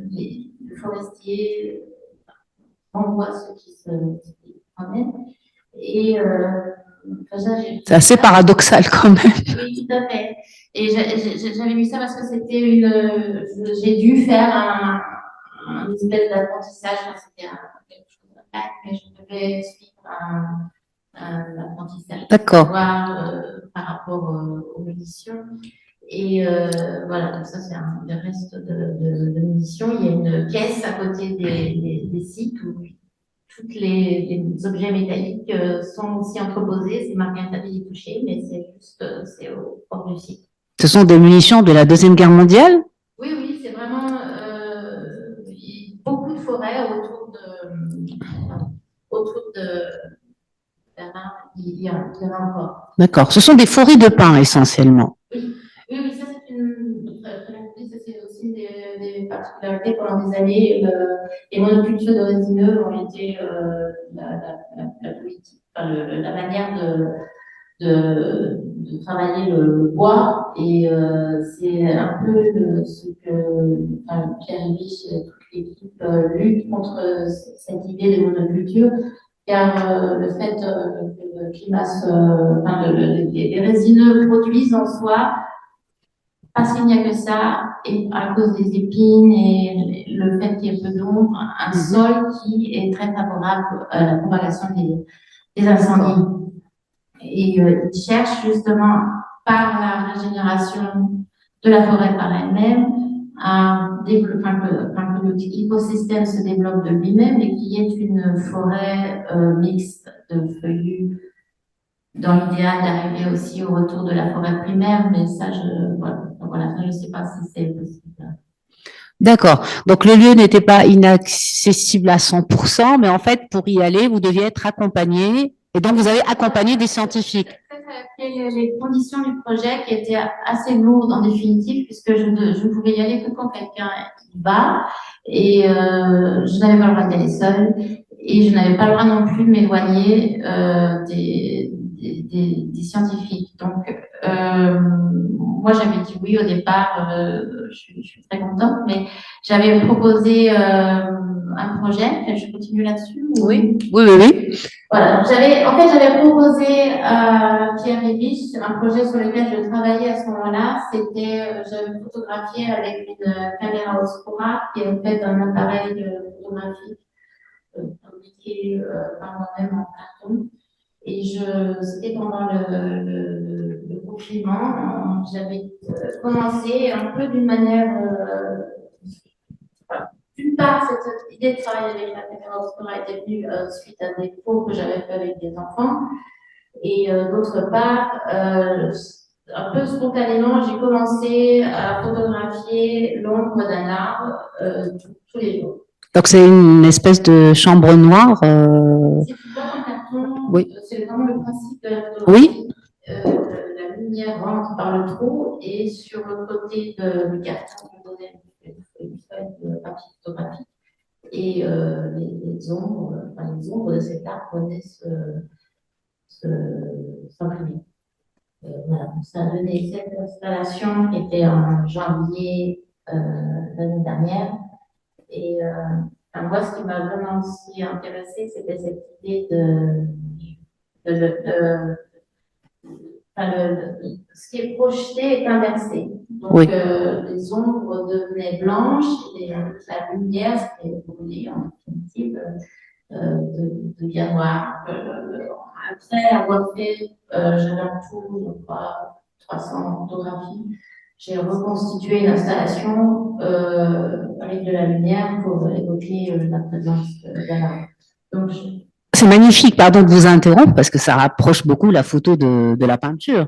les forestiers envoient ceux qui se promènent. Et c'est assez paradoxal quand même. Oui, tout à fait. Et j'avais lu ça parce que c'était j'ai dû faire un espèce d'apprentissage. C'était quelque chose de bac, mais je devais suivre un apprentissage. D'accord. Par rapport aux munitions. Et voilà, donc ça c'est le reste de munitions. Il y a une caisse à côté des sites où tous les objets métalliques sont aussi entreposés. C'est marqué interdit d'y toucher, mais c'est au bord du site. Ce sont des munitions de la Deuxième Guerre mondiale? Oui, oui, c'est vraiment beaucoup de forêts autour de Berlin. Il y en a encore. D'accord. Ce sont des forêts de pins essentiellement. Oui, ça c'est aussi une des particularités pendant des années. Les monocultures de résineux ont été la politique, la manière de travailler le bois. Et c'est un peu ce que Pierre Ribiche et toute l'équipe luttent contre cette idée de monoculture. Car le fait que le climat les résineux produisent en soi, parce qu'il n'y a que ça, et à cause des épines et le fait qu'il y ait peu d'ombre, un sol qui est très favorable à la propagation des incendies. Et ils cherchent justement, par la régénération de la forêt par elle-même, que l'écosystème se développe de lui-même et qu'il y ait une forêt mixte de feuillus, dans l'idéal d'arriver aussi au retour de la forêt primaire, mais ça, je ne sais pas si c'est possible. D'accord. Donc, le lieu n'était pas inaccessible à 100%, mais en fait, pour y aller, vous deviez être accompagné. Et donc, vous avez accompagné des scientifiques. Les conditions du projet qui étaient assez lourdes en définitive, puisque je ne pouvais y aller que quand quelqu'un y va. Et je n'avais pas le droit d'y aller seule. Et je n'avais pas le droit non plus de m'éloigner des scientifiques. Donc, moi, j'avais dit oui au départ. Je suis très contente, mais j'avais proposé un projet. Je continue là-dessus. Oui. Voilà. J'avais proposé à Pierre Ribiche un projet sur lequel je travaillais à ce moment-là. J'avais photographié avec une caméra Oscura qui est en fait un appareil photographique fabriqué par moi-même en carton. Et c'était pendant le confinement. J'avais commencé un peu d'une manière. D'une part, cette idée de travailler avec la caméra obscura était venue suite à des cours que j'avais fait avec des enfants. Et d'autre part, un peu spontanément, j'ai commencé à photographier l'ombre d'un arbre tous les jours. Donc c'est une espèce de chambre noire. C'est une boîte en carton. Oui. C'est vraiment le principe de la photographie. Oui. La lumière rentre par le trou et sur le côté du carton, je donnais une feuille de papier photographique. Et les ombres de cet arbre venaient s'imprimer. Voilà, ça a donné cette installation qui était en janvier l'année dernière. Et moi, ce qui m'a vraiment aussi intéressée, c'était cette idée ce qui est projeté est inversé. Donc, Oui. les ombres devenaient blanches et la lumière, ce qui est brûlée en définitive, devient noire. Après avoir fait, j'avais en tout, je crois, 300 photographies, j'ai reconstitué une installation avec de la lumière pour évoquer la présence d'un arbre. Donc, c'est magnifique, pardon de vous interrompre, parce que ça rapproche beaucoup la photo de la peinture.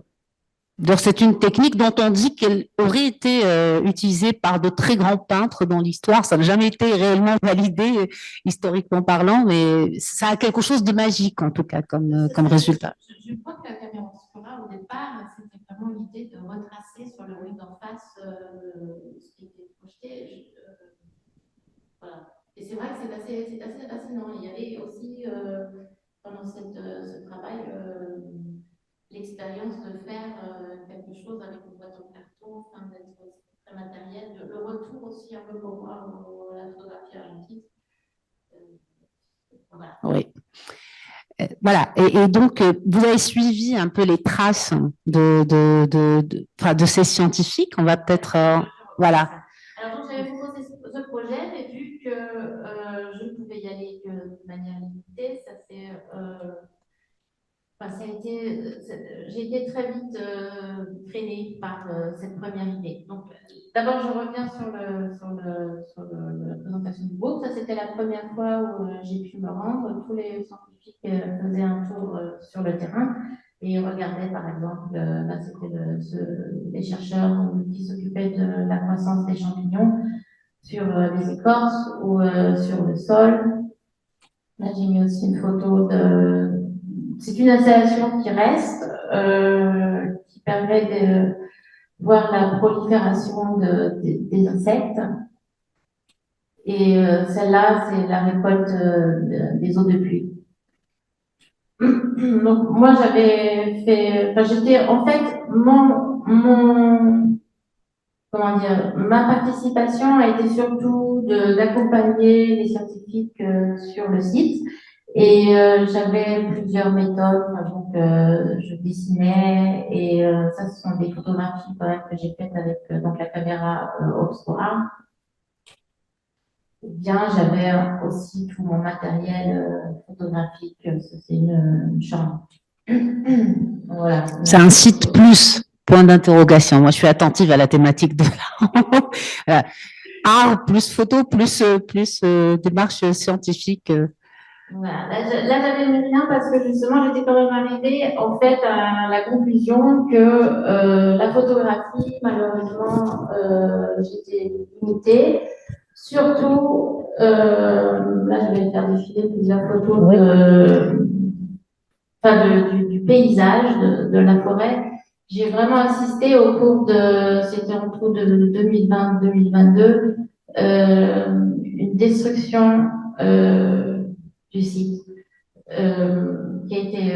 Donc, c'est une technique dont on dit qu'elle aurait été utilisée par de très grands peintres dans l'histoire. Ça n'a jamais été réellement validé, historiquement parlant, mais ça a quelque chose de magique, en tout cas, comme résultat. Je crois que la caméra obscura, au départ, c'était vraiment l'idée de retracer sur le mur d'en face ce qui était projeté. Voilà. Et c'est vrai que c'est assez fascinant. Il y avait aussi, pendant ce travail, l'expérience de faire quelque chose avec une boîte en carton, enfin, d'être très matériel. Le retour aussi un peu pour moi à la photographie argentique. Voilà. Oui. Voilà, et donc vous avez suivi un peu les traces de ces scientifiques. On va peut-être, voilà. Alors donc j'avais proposé ce projet, mais vu que je ne pouvais y aller que de manière limitée, j'ai été très vite freinée par cette première idée. Donc, d'abord, je reviens sur la présentation du groupe. Ça, c'était la première fois où j'ai pu me rendre. Tous les scientifiques faisaient un tour sur le terrain et regardaient, par exemple, là, c'était les chercheurs qui s'occupaient de la croissance des champignons sur les écorces ou sur le sol. Là, j'ai mis aussi une photo de. C'est une installation qui reste, qui permet de voir la prolifération des insectes. Et celle-là, c'est la récolte des eaux de pluie. Donc, moi, j'avais fait. Enfin, j'étais. En fait, comment dire, ma participation a été surtout d'accompagner les scientifiques sur le site. Et j'avais plusieurs méthodes. Donc, je dessinais et ça, ce sont des photographies quand même que j'ai faites avec donc la caméra Obscura. Bien, j'avais aussi tout mon matériel photographique. C'est une chambre. Voilà. C'est un site plus, point d'interrogation. Moi, je suis attentive à la thématique de l'art. Art plus photo plus démarche scientifique. Voilà. Là, j'avais mis rien parce que justement, j'étais quand même arrivée en fait à la conclusion que la photographie, malheureusement, j'étais limitée. Surtout, là, je vais faire défiler plusieurs photos du paysage, de la forêt. J'ai vraiment assisté au cours c'était en cours de 2020-2022, une destruction du site qui a été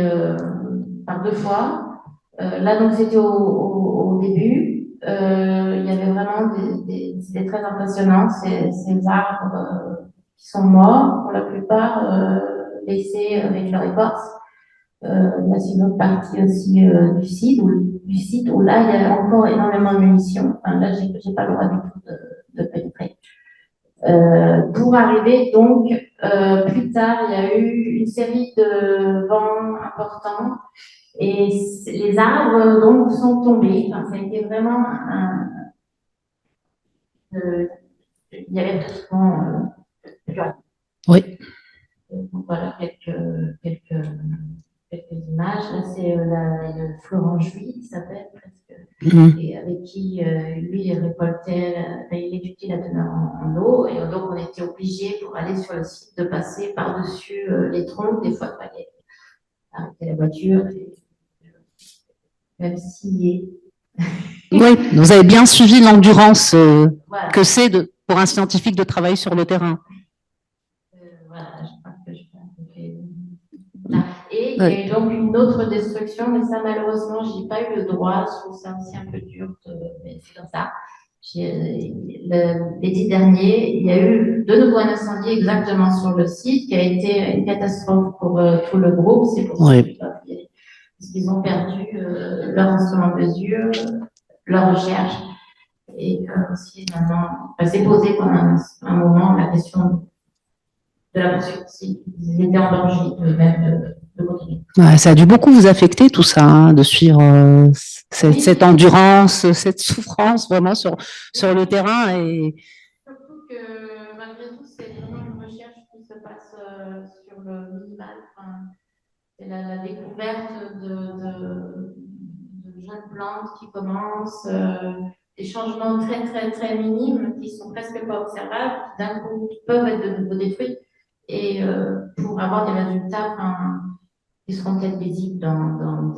par deux fois. Là, donc, c'était au début. Il y avait vraiment c'était très impressionnant, ces arbres qui sont morts, pour la plupart, laissés avec leur écorce. Là, c'est une autre partie aussi du site où là, il y a encore énormément de munitions. Enfin, là, j'ai pas le droit du tout de pénétrer. Pour arriver donc, plus tard, il y a eu une série de vents importants et les arbres donc sont tombés. Enfin, ça a été vraiment il y avait pratiquement Oui. donc voilà quelques images. Là, c'est le Florent Juy, il s'appelle presque, et avec qui lui il récoltait, il étudiait la teneur en eau, et donc on était obligé pour aller sur le site de passer par-dessus les troncs. Des fois, il fallait arrêter la voiture, et même scier. Oui, vous avez bien suivi l'endurance Voilà. que c'est pour un scientifique de travailler sur le terrain. Voilà, je crois que je fais. Et il y a eu donc une autre destruction, mais ça, malheureusement, je n'ai pas eu le droit. Je trouve ça aussi un peu dur, mais c'est comme ça. L'été dernier, il y a eu de nouveau un incendie exactement sur le site qui a été une catastrophe pour tout le groupe. C'est pour ça que je dois appuyer. Parce qu'ils ont perdu leur instrument de mesure, leur recherche. Et aussi, maintenant, s'est posé pendant un moment la question de la poursuite, s'ils étaient en danger même de continuer. Ouais, ça a dû beaucoup vous affecter tout ça, hein, de suivre cette endurance, cette souffrance vraiment sur le terrain. Et surtout que malgré tout, c'est vraiment une recherche qui se passe sur le minimal. Enfin, c'est la découverte de jeunes plantes qui commencent, des changements très très très minimes qui sont presque pas observables, qui d'un coup peuvent être de nouveau détruits. Et pour avoir des résultats qui seront peut-être visibles dans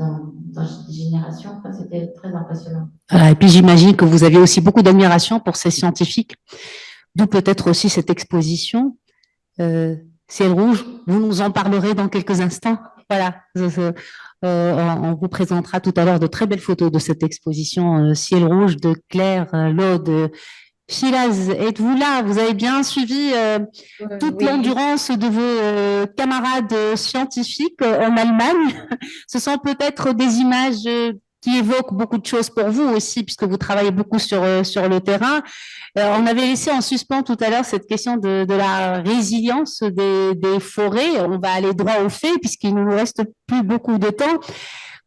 des générations, enfin, c'était très impressionnant. voilà. Et puis j'imagine que vous aviez aussi beaucoup d'admiration pour ces scientifiques, d'où peut-être aussi cette exposition. Ciel rouge, vous nous en parlerez dans quelques instants. Voilà, on vous présentera tout à l'heure de très belles photos de cette exposition Ciel rouge de Claire Laude. Shilaz, êtes-vous là? Vous avez bien suivi toute l'endurance de vos camarades scientifiques en Allemagne. Ce sont peut-être des images qui évoquent beaucoup de choses pour vous aussi, puisque vous travaillez beaucoup sur le terrain. On avait laissé en suspens tout à l'heure cette question de la résilience des forêts. On va aller droit au fait, puisqu'il ne nous reste plus beaucoup de temps.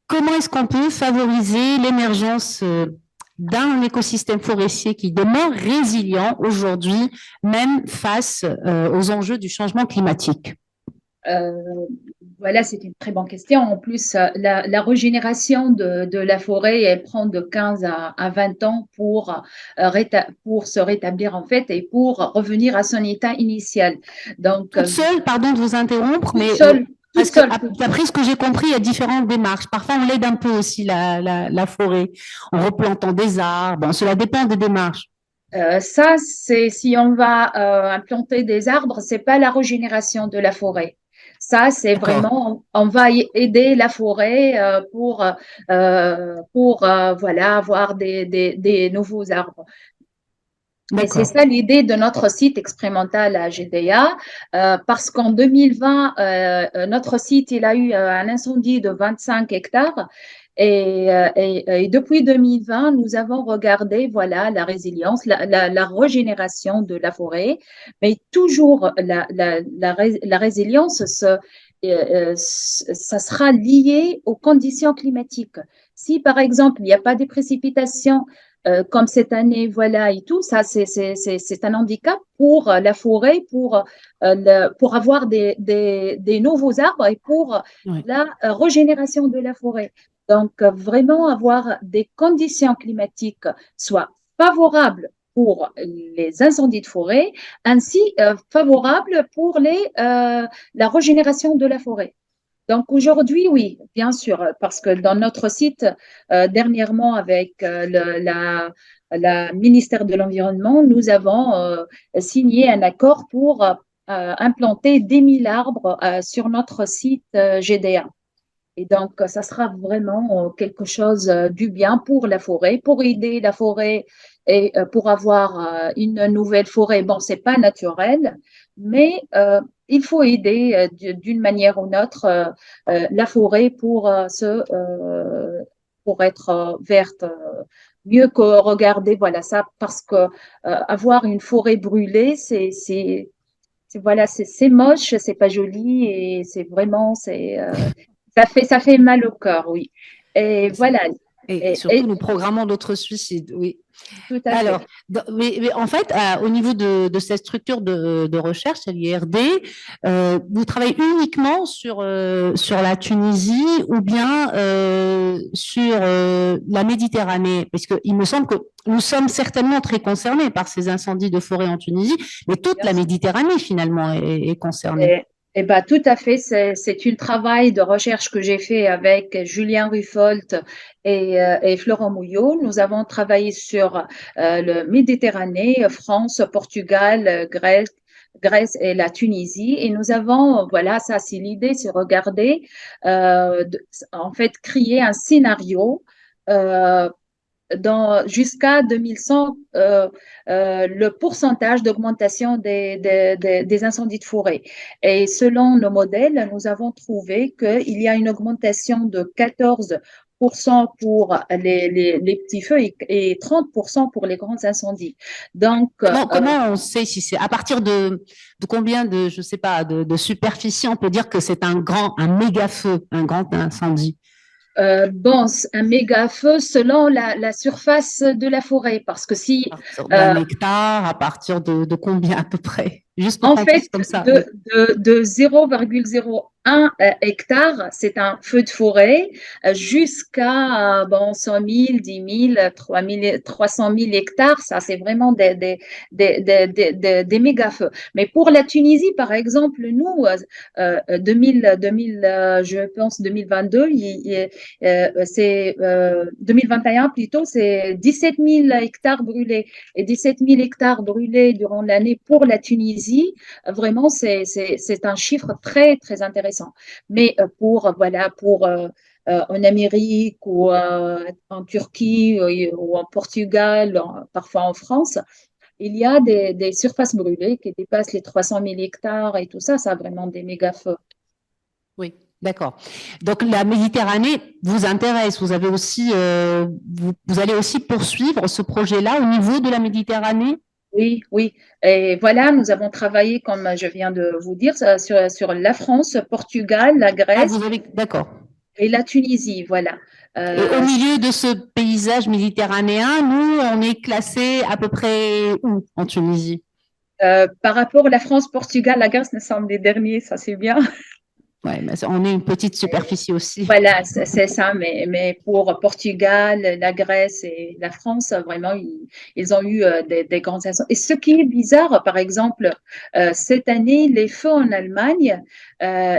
Comment est-ce qu'on peut favoriser l'émergence d'un écosystème forestier qui demeure résilient aujourd'hui, même face aux enjeux du changement climatique? Voilà, c'est une très bonne question. En plus, la régénération de la forêt, elle prend de 15 à 20 ans pour se rétablir en fait et pour revenir à son état initial. Donc, toute seule, pardon de vous interrompre, mais toute seule. D'après ce que j'ai compris, il y a différentes démarches. Parfois, on l'aide un peu aussi la forêt en replantant des arbres. Bon, cela dépend des démarches. Ça, c'est si on va implanter des arbres, c'est pas la régénération de la forêt. Ça, c'est vraiment, on va aider la forêt pour voilà, avoir des nouveaux arbres. Et c'est ça l'idée de notre site expérimental à GDA, parce qu'en 2020, notre site, il a eu un incendie de 25 hectares. Et depuis 2020, nous avons regardé, voilà, la résilience, la régénération de la forêt, mais toujours la résilience, ça sera lié aux conditions climatiques. Si, par exemple, il n'y a pas de précipitations, comme cette année, voilà, et tout, ça, c'est un handicap pour la forêt, pour avoir des nouveaux arbres et pour la régénération de la forêt. Donc, vraiment avoir des conditions climatiques soient favorables pour les incendies de forêt, ainsi favorables pour la régénération de la forêt. Donc aujourd'hui, oui, bien sûr, parce que dans notre site, dernièrement avec la ministère de l'Environnement, nous avons signé un accord pour implanter 10 000 arbres sur notre site GDA. Et donc, ça sera vraiment quelque chose du bien pour la forêt, pour aider la forêt et pour avoir une nouvelle forêt. Bon, c'est pas naturel, mais il faut aider d'une manière ou d'une autre la forêt pour être verte mieux que regarder, voilà, ça, parce que avoir une forêt brûlée, voilà, c'est moche, c'est pas joli et c'est vraiment, ça fait mal au cœur, oui. Et voilà. Et surtout, nous programmons d'autres suicides, oui. Tout à fait. Alors, mais en fait, au niveau de cette structure de recherche, à l'IRD, vous travaillez uniquement sur la Tunisie ou bien sur la Méditerranée? Parce qu'il me semble que nous sommes certainement très concernés par ces incendies de forêt en Tunisie, mais toute Bien la sûr. Méditerranée, finalement, est concernée. Ben, tout à fait. C'est un travail de recherche que j'ai fait avec Julien Ruffolt et Florent Mouillot. Nous avons travaillé sur le Méditerranée, France, Portugal, Grèce et la Tunisie. Et nous avons, voilà, ça c'est l'idée, c'est regarder, en fait, créer un scénario euh, jusqu'à 2100, le pourcentage d'augmentation des incendies de forêt. Et selon nos modèles, nous avons trouvé qu'il y a une augmentation de 14% pour les petits feux et 30% pour les grands incendies. Donc, Comment on sait si c'est à partir de combien de, je sais pas, de superficie on peut dire que c'est un méga feu, un grand incendie? bon, un méga feu selon la surface de la forêt, parce que si À partir d'un euh, hectare, à partir de combien à peu près? Juste pour en qu'on puisse fait, comme ça, oui. de 0,01 hectare, c'est un feu de forêt, jusqu'à bon, 100 000, 10 000, 3 000, 300 000 hectares. Ça, c'est vraiment des méga-feux. Mais pour la Tunisie, par exemple, nous, 2000, je pense 2022, c'est 2021 plutôt, c'est 17 000 hectares brûlés. Et 17 000 hectares brûlés durant l'année pour la Tunisie, vraiment, c'est un chiffre très, très intéressant. Mais voilà, en Amérique ou en Turquie ou en Portugal, parfois en France, il y a des surfaces brûlées qui dépassent les 300 000 hectares et tout ça, ça a vraiment des méga feux. Oui, d'accord. Donc la Méditerranée vous intéresse. Vous avez aussi, vous allez aussi poursuivre ce projet-là au niveau de la Méditerranée? Oui, oui. Et voilà, nous avons travaillé, comme je viens de vous dire, sur la France, Portugal, la Ah, Grèce vous avez, d'accord. et la Tunisie. Voilà. Et au Euh, milieu de ce paysage méditerranéen, nous, on est classé à peu près où en Tunisie? par rapport à la France, Portugal, la Grèce, nous sommes les derniers, ça c'est bien. Ouais, mais on est une petite superficie aussi. Voilà, c'est ça, mais pour Portugal, la Grèce et la France, vraiment, ils ont eu des grandes incendies. Et ce qui est bizarre, par exemple, cette année, les feux en Allemagne,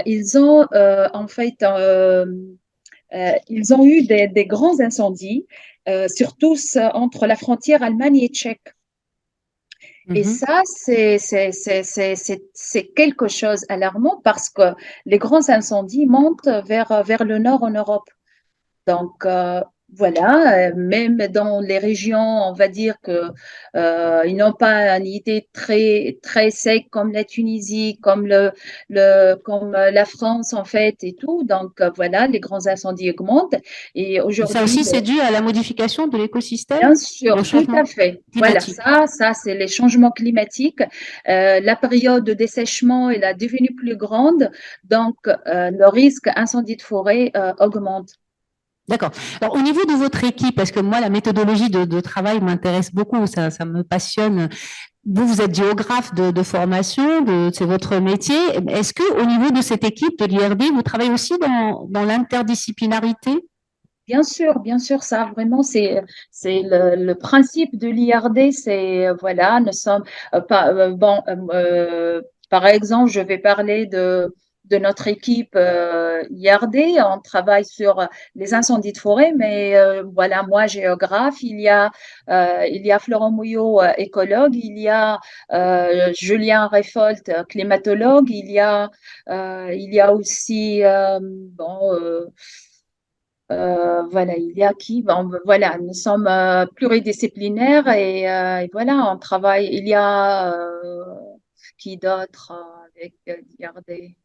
ils ont en fait, ils ont eu des grands incendies, surtout entre la frontière Allemagne et Tchèque. Et Mhm. ça, c'est quelque chose d'alarmant parce que les grands incendies montent vers le nord en Europe. Donc, voilà, même dans les régions, on va dire que ils n'ont pas une idée très très sec comme la Tunisie, comme la France en fait et tout. Donc voilà, les grands incendies augmentent. Et Et ça aujourd'hui, aussi, c'est dû à la modification de l'écosystème, bien le sûr, tout à changement fait. Voilà, climatique. ça c'est les changements climatiques. La période de dessèchement elle est devenue plus grande, donc le risque incendie de forêt augmente. D'accord. Alors, au niveau de votre équipe, parce que moi, la méthodologie de travail m'intéresse beaucoup, ça me passionne. Vous, vous êtes géographe de formation, c'est votre métier. Est-ce que au niveau de cette équipe de l'IRD, vous travaillez aussi dans l'interdisciplinarité? Bien sûr, ça vraiment c'est le principe de l'IRD, c'est voilà, nous sommes pas bon. Par exemple, je vais parler de notre équipe IRD. On travaille sur les incendies de forêt, mais voilà, moi géographe, il y a Florent Mouillot, écologue, il y a Julien Reffolt, climatologue, il y a aussi bon. Voilà, il y a qui, bon, voilà, nous sommes pluridisciplinaires et voilà, on travaille. Il y a qui d'autre avec DRD?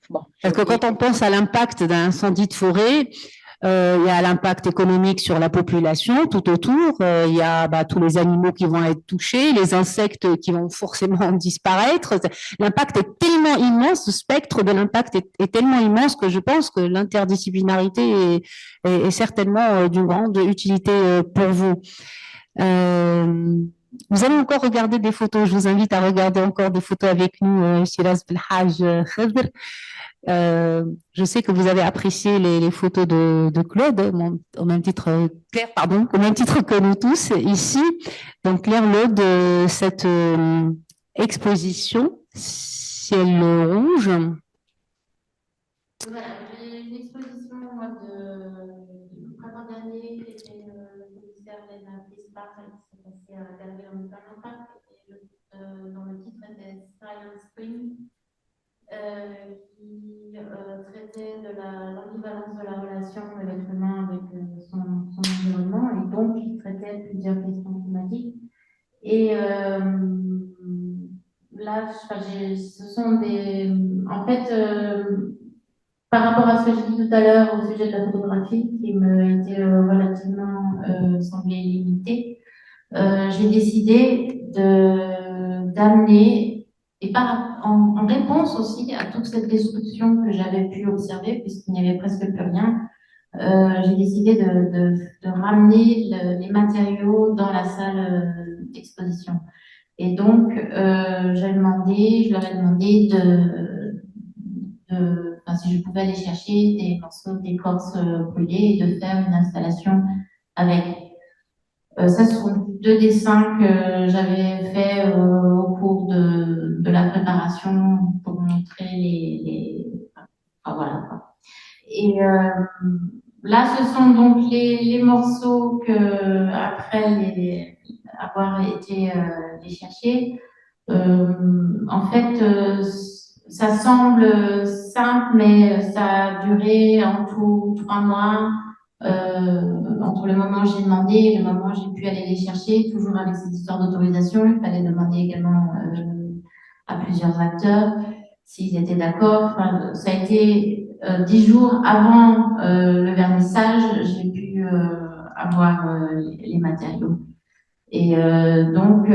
Bon, j'ai Parce que oublié. quand on pense à l'impact d'un incendie de forêt, Il y a l'impact économique sur la population tout autour. Il y a tous les animaux qui vont être touchés, les insectes qui vont forcément disparaître. L'impact est tellement immense, le spectre de l'impact est tellement immense que je pense que l'interdisciplinarité est certainement d'une grande utilité pour vous. Vous allez encore regarder des photos. Je vous invite à regarder encore des photos avec nous, Shiraz Belhaj Khadr. Je sais que vous avez apprécié les photos de Claude, au même titre, Claire, pardon, au même titre que nous tous ici. Donc, Claire, lors de cette exposition, Ciel rouge. Voilà, j'ai une exposition de printemps dernier qui était le commissaire Lena Pisbar, qui s'est passée à la Galerie Lambert, et dont le titre était Silent Spring. Qui traitait de l'ambivalence de la relation de l'être humain avec son environnement, et donc qui traitait plusieurs questions climatiques. Et là, ce sont des... En fait, par rapport à ce que j'ai dit tout à l'heure au sujet de la photographie, qui me était relativement semblé limité, j'ai décidé d'amener, et en réponse aussi à toute cette destruction que j'avais pu observer, puisqu'il n'y avait presque plus rien, j'ai décidé de ramener les matériaux dans la salle d'exposition. Et donc, je leur ai demandé si je pouvais aller chercher des morceaux d'écorce brûlée et de faire une installation avec. Ça, ce sont deux dessins que j'avais faits au cours de la préparation pour montrer voilà. Et là, ce sont donc les morceaux que, après avoir été les chercher, en fait, ça semble simple, mais ça a duré en tout 3 mois. Entre le moment où j'ai demandé et le moment où j'ai pu aller les chercher, toujours avec cette histoire d'autorisation, il fallait demander également à plusieurs acteurs s'ils étaient d'accord. Enfin, ça a été 10 jours avant le vernissage, j'ai pu avoir les matériaux. Et donc,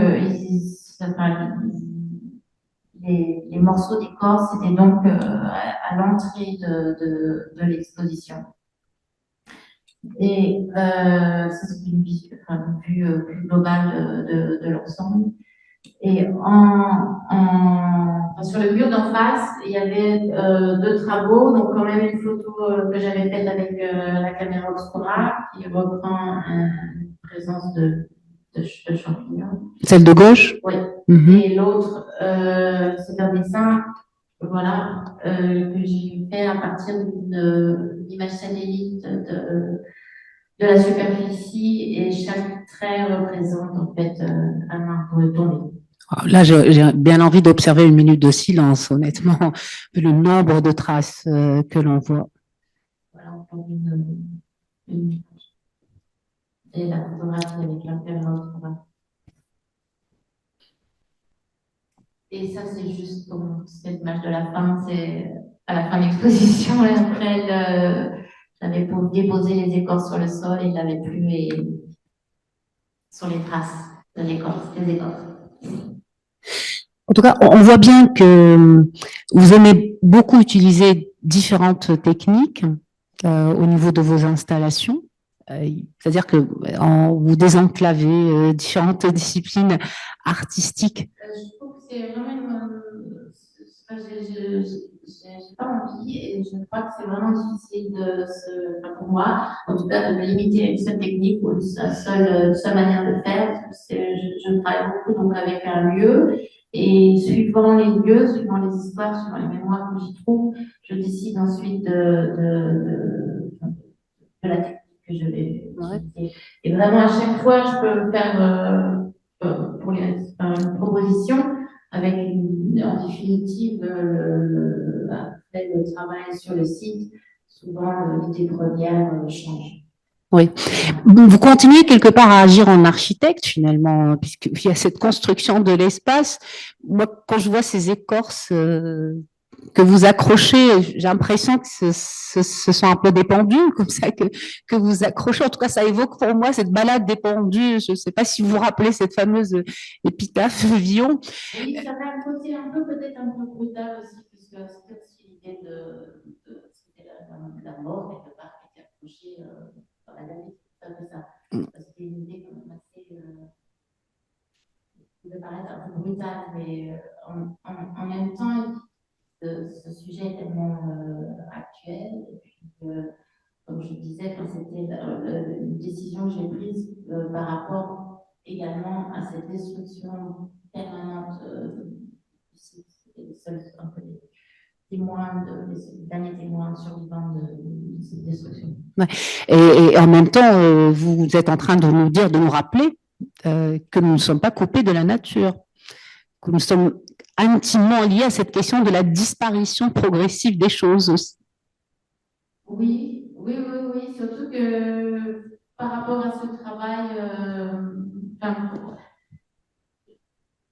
les morceaux d'écorce, c'était donc à l'entrée de l'exposition. Et ça, c'est une vue plus globale de l'ensemble. Et sur le mur d'en face, il y avait 2 travaux, donc quand même une photo que j'avais faite avec la caméra Obscura qui reprend une présence de champignons. Celle de gauche? Oui. Mm-hmm. Et l'autre, c'est un dessin, voilà, que j'ai fait à partir d'une image satellite de la superficie, et chaque trait représente en fait un arbre tombé. Là, j'ai bien envie d'observer une minute de silence, honnêtement, le nombre de traces que l'on voit. Voilà, on prend une image. Et la photographie avec la caméra. Et ça, c'est juste comme cette image de la fin, c'est à la fin de l'exposition, et après, j'avais déposé les écorces sur le sol et il n'avait plus sur les traces de l'écorce, des écorces. En tout cas, on voit bien que vous aimez beaucoup utiliser différentes techniques au niveau de vos installations. C'est-à-dire que vous désenclavez différentes disciplines artistiques. Je trouve que c'est vraiment j'ai pas envie, et je crois que c'est vraiment difficile pour moi, en tout cas, de me limiter à une seule technique ou une seule manière de faire. Je travaille beaucoup donc avec un lieu, et suivant les lieux, suivant les histoires, suivant les mémoires que j'y trouve, je décide ensuite de la technique que je vais utiliser. Et vraiment, à chaque fois, je peux faire une proposition avec en définitive après le travail sur le site. Souvent, l'idée première change. Oui. Vous continuez quelque part à agir en architecte finalement, puisqu'il y a cette construction de l'espace. Moi, quand je vois ces écorces que vous accrochez. J'ai l'impression que ce sont un peu des pendules comme ça que vous accrochez. En tout cas, ça évoque pour moi cette balade des pendules. Je ne sais pas si vous vous rappelez cette fameuse épitaphe de Villon. Oui, ça avait un côté un peu, peut-être un peu brutal aussi, puisque c'était aussi l'idée c'était la mort quelque part qui était accrochée dans la vie. C'est un peu ça. C'était une idée quand même assez, qui peut paraître un peu brutale, mais en même temps, ce sujet est tellement actuel. Et puis, comme je disais, c'était une décision que j'ai prise par rapport également à cette destruction permanente du site. C'était les seuls un peu les témoins, les derniers témoins survivants de cette destruction. Ouais. Et en même temps, vous êtes en train de nous dire, de nous rappeler que nous ne sommes pas coupés de la nature, que nous sommes intimement liés à cette question de la disparition progressive des choses aussi. Oui, oui, oui, oui, surtout que par rapport à ce travail,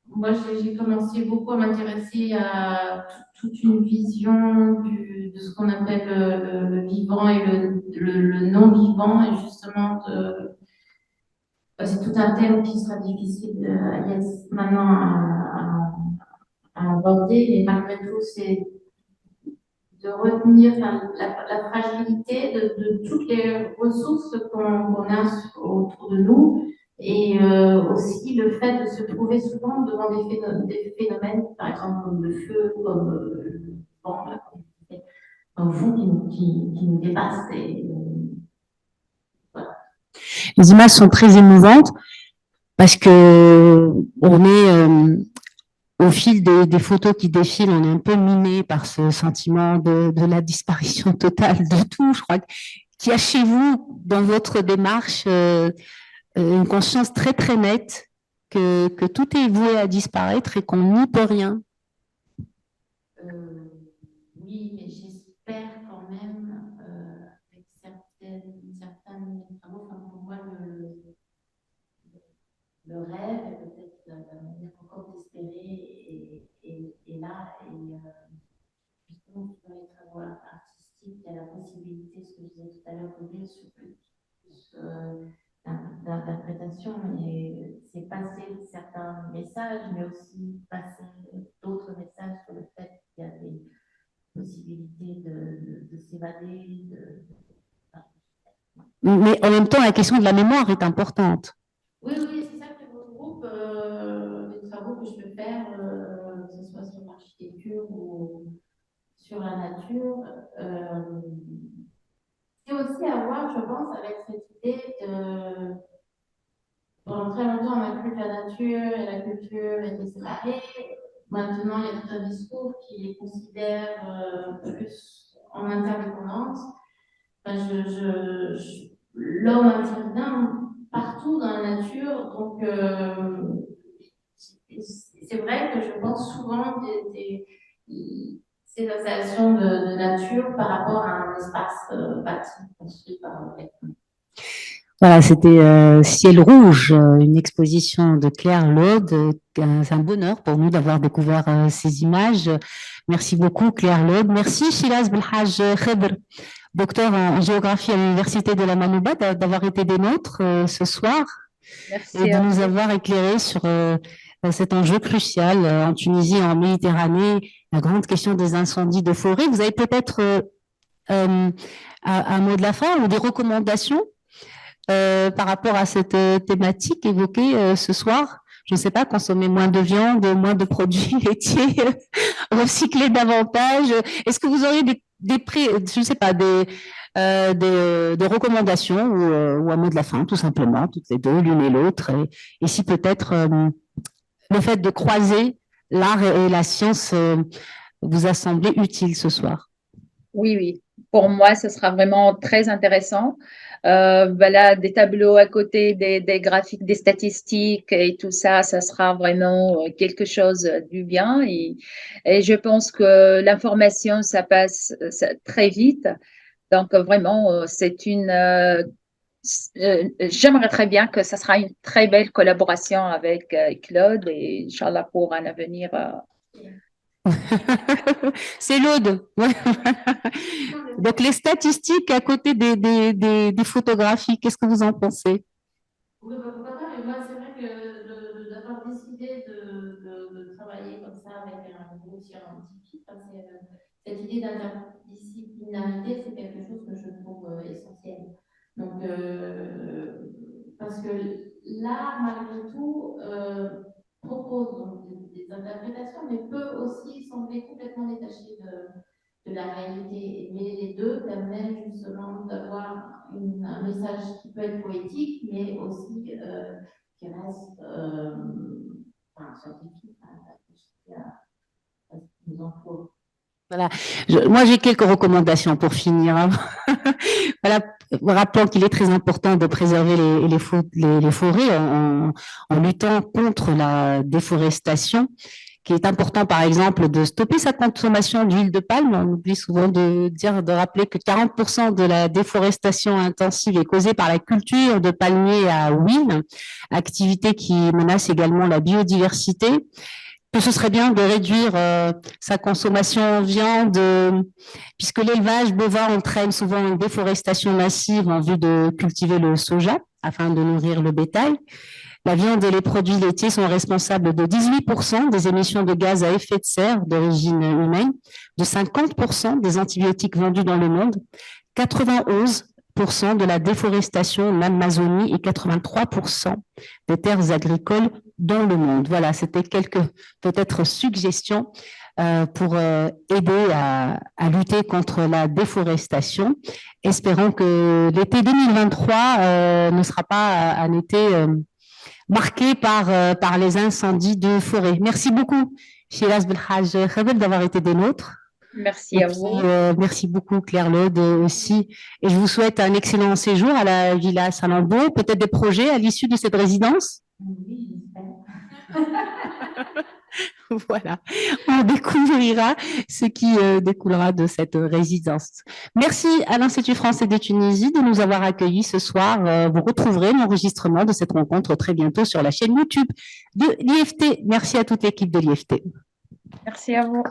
moi j'ai commencé beaucoup à m'intéresser à toute une vision de ce qu'on appelle le vivant et le non-vivant, et justement, c'est tout un thème qui sera difficile maintenant à aborder, mais malgré tout, c'est de retenir la fragilité de toutes les ressources qu'on a autour de nous, et aussi le fait de se trouver souvent devant des phénomènes, par exemple comme le feu, comme le vent, comme fond qui nous dépassent. Voilà. Les images sont très émouvantes parce que on est au fil des photos qui défilent, on est un peu miné par ce sentiment de la disparition totale de tout. Je crois qu'il y a chez vous, dans votre démarche, une conscience très très nette que tout est voué à disparaître et qu'on n'y peut rien. Oui, mais j'espère quand même, avec certains travaux, enfin, pour moi, le rêve est peut-être la manière encore d'espérer et là, justement, dans les travaux artistiques, il y a la possibilité, ce que je disais tout à l'heure, d'ouvrir sur plus d'interprétation, et c'est passer certains messages, mais aussi passer d'autres messages sur le fait qu'il y a des possibilités de s'évader. Mais en même temps, la question de la mémoire est importante. Oui, oui, c'est ça que regroupe les travaux que je peux faire, que ce soit sur l'architecture ou sur la nature. C'est aussi à voir, je pense, avec cette idée de. Pendant très longtemps, on a cru que la nature et la culture étaient séparées. Maintenant, il y a tout un discours qui les considère plus en interdépendance. Enfin, l'homme intervient partout dans la nature, donc c'est vrai que je pense souvent ces installations de nature par rapport à un espace bâti, construit par l'homme. Voilà, c'était Ciel rouge, une exposition de Claire Laude. C'est un bonheur pour nous d'avoir découvert ces images. Merci beaucoup, Claire Laude. Merci, Shiraz Belhaj Khedr, docteur en géographie à l'Université de la Manouba, d'avoir été des nôtres ce soir. Merci Et de nous avoir éclairé sur cet enjeu crucial en Tunisie et en Méditerranée, la grande question des incendies de forêt. Vous avez peut-être un mot de la fin ou des recommandations par rapport à cette thématique évoquée ce soir? Je ne sais pas, consommer moins de viande, moins de produits laitiers, recycler davantage. Est-ce que vous auriez je ne sais pas, des recommandations ou un mot de la fin, tout simplement, toutes les deux, l'une et l'autre, et si peut-être le fait de croiser l'art et la science vous a semblé utile ce soir? Oui, oui. Pour moi, ce sera vraiment très intéressant. Voilà, des tableaux à côté, des graphiques, des statistiques et tout ça, ça sera vraiment quelque chose du bien. Et je pense que l'information, ça passe très vite. Donc, vraiment, j'aimerais très bien que ça sera une très belle collaboration avec Claude et Inch'Allah pour un avenir C'est l'Aude. Donc, les statistiques à côté des photographies, qu'est-ce que vous en pensez? Oui, bah, pourquoi pas, mais moi, c'est vrai que d'avoir décidé de travailler comme ça avec un groupe scientifique, enfin, cette idée d'interdisciplinarité, c'est quelque chose que je trouve essentiel. Donc, parce que l'art, malgré tout, propose donc des interprétations, mais peut aussi sembler complètement détaché de la réalité. Mais les deux permettent justement d'avoir un message qui peut être poétique, mais aussi qui reste enfin, scientifique, parce qu'il nous en faut. Voilà. Moi, j'ai quelques recommandations pour finir, hein. Voilà, rappelons qu'il est très important de préserver les forêts en luttant contre la déforestation, qui est important, par exemple, de stopper sa consommation d'huile de palme. On oublie souvent de rappeler que 40% de la déforestation intensive est causée par la culture de palmiers à huile, activité qui menace également la biodiversité. Que ce serait bien de réduire sa consommation en viande, puisque l'élevage bovin entraîne souvent une déforestation massive en vue de cultiver le soja afin de nourrir le bétail. La viande et les produits laitiers sont responsables de 18% des émissions de gaz à effet de serre d'origine humaine, de 50% des antibiotiques vendus dans le monde, 91% de la déforestation en Amazonie et 83% des terres agricoles dans le monde. Voilà, c'était quelques peut-être suggestions pour aider à lutter contre la déforestation. Espérons que l'été 2023 ne sera pas un été marqué par les incendies de forêt. Merci beaucoup, Shiraz Belhaj Khabel, d'avoir été des nôtres. Merci à vous. Merci beaucoup, Claire Laude aussi. Et je vous souhaite un excellent séjour à la Villa Saint-Lambeau, peut-être des projets à l'issue de cette résidence. Oui, j'espère. Voilà, on découvrira ce qui découlera de cette résidence. Merci à l'Institut français de Tunisie de nous avoir accueillis ce soir. Vous retrouverez l'enregistrement de cette rencontre très bientôt sur la chaîne YouTube de l'IFT. Merci à toute l'équipe de l'IFT. Merci à vous.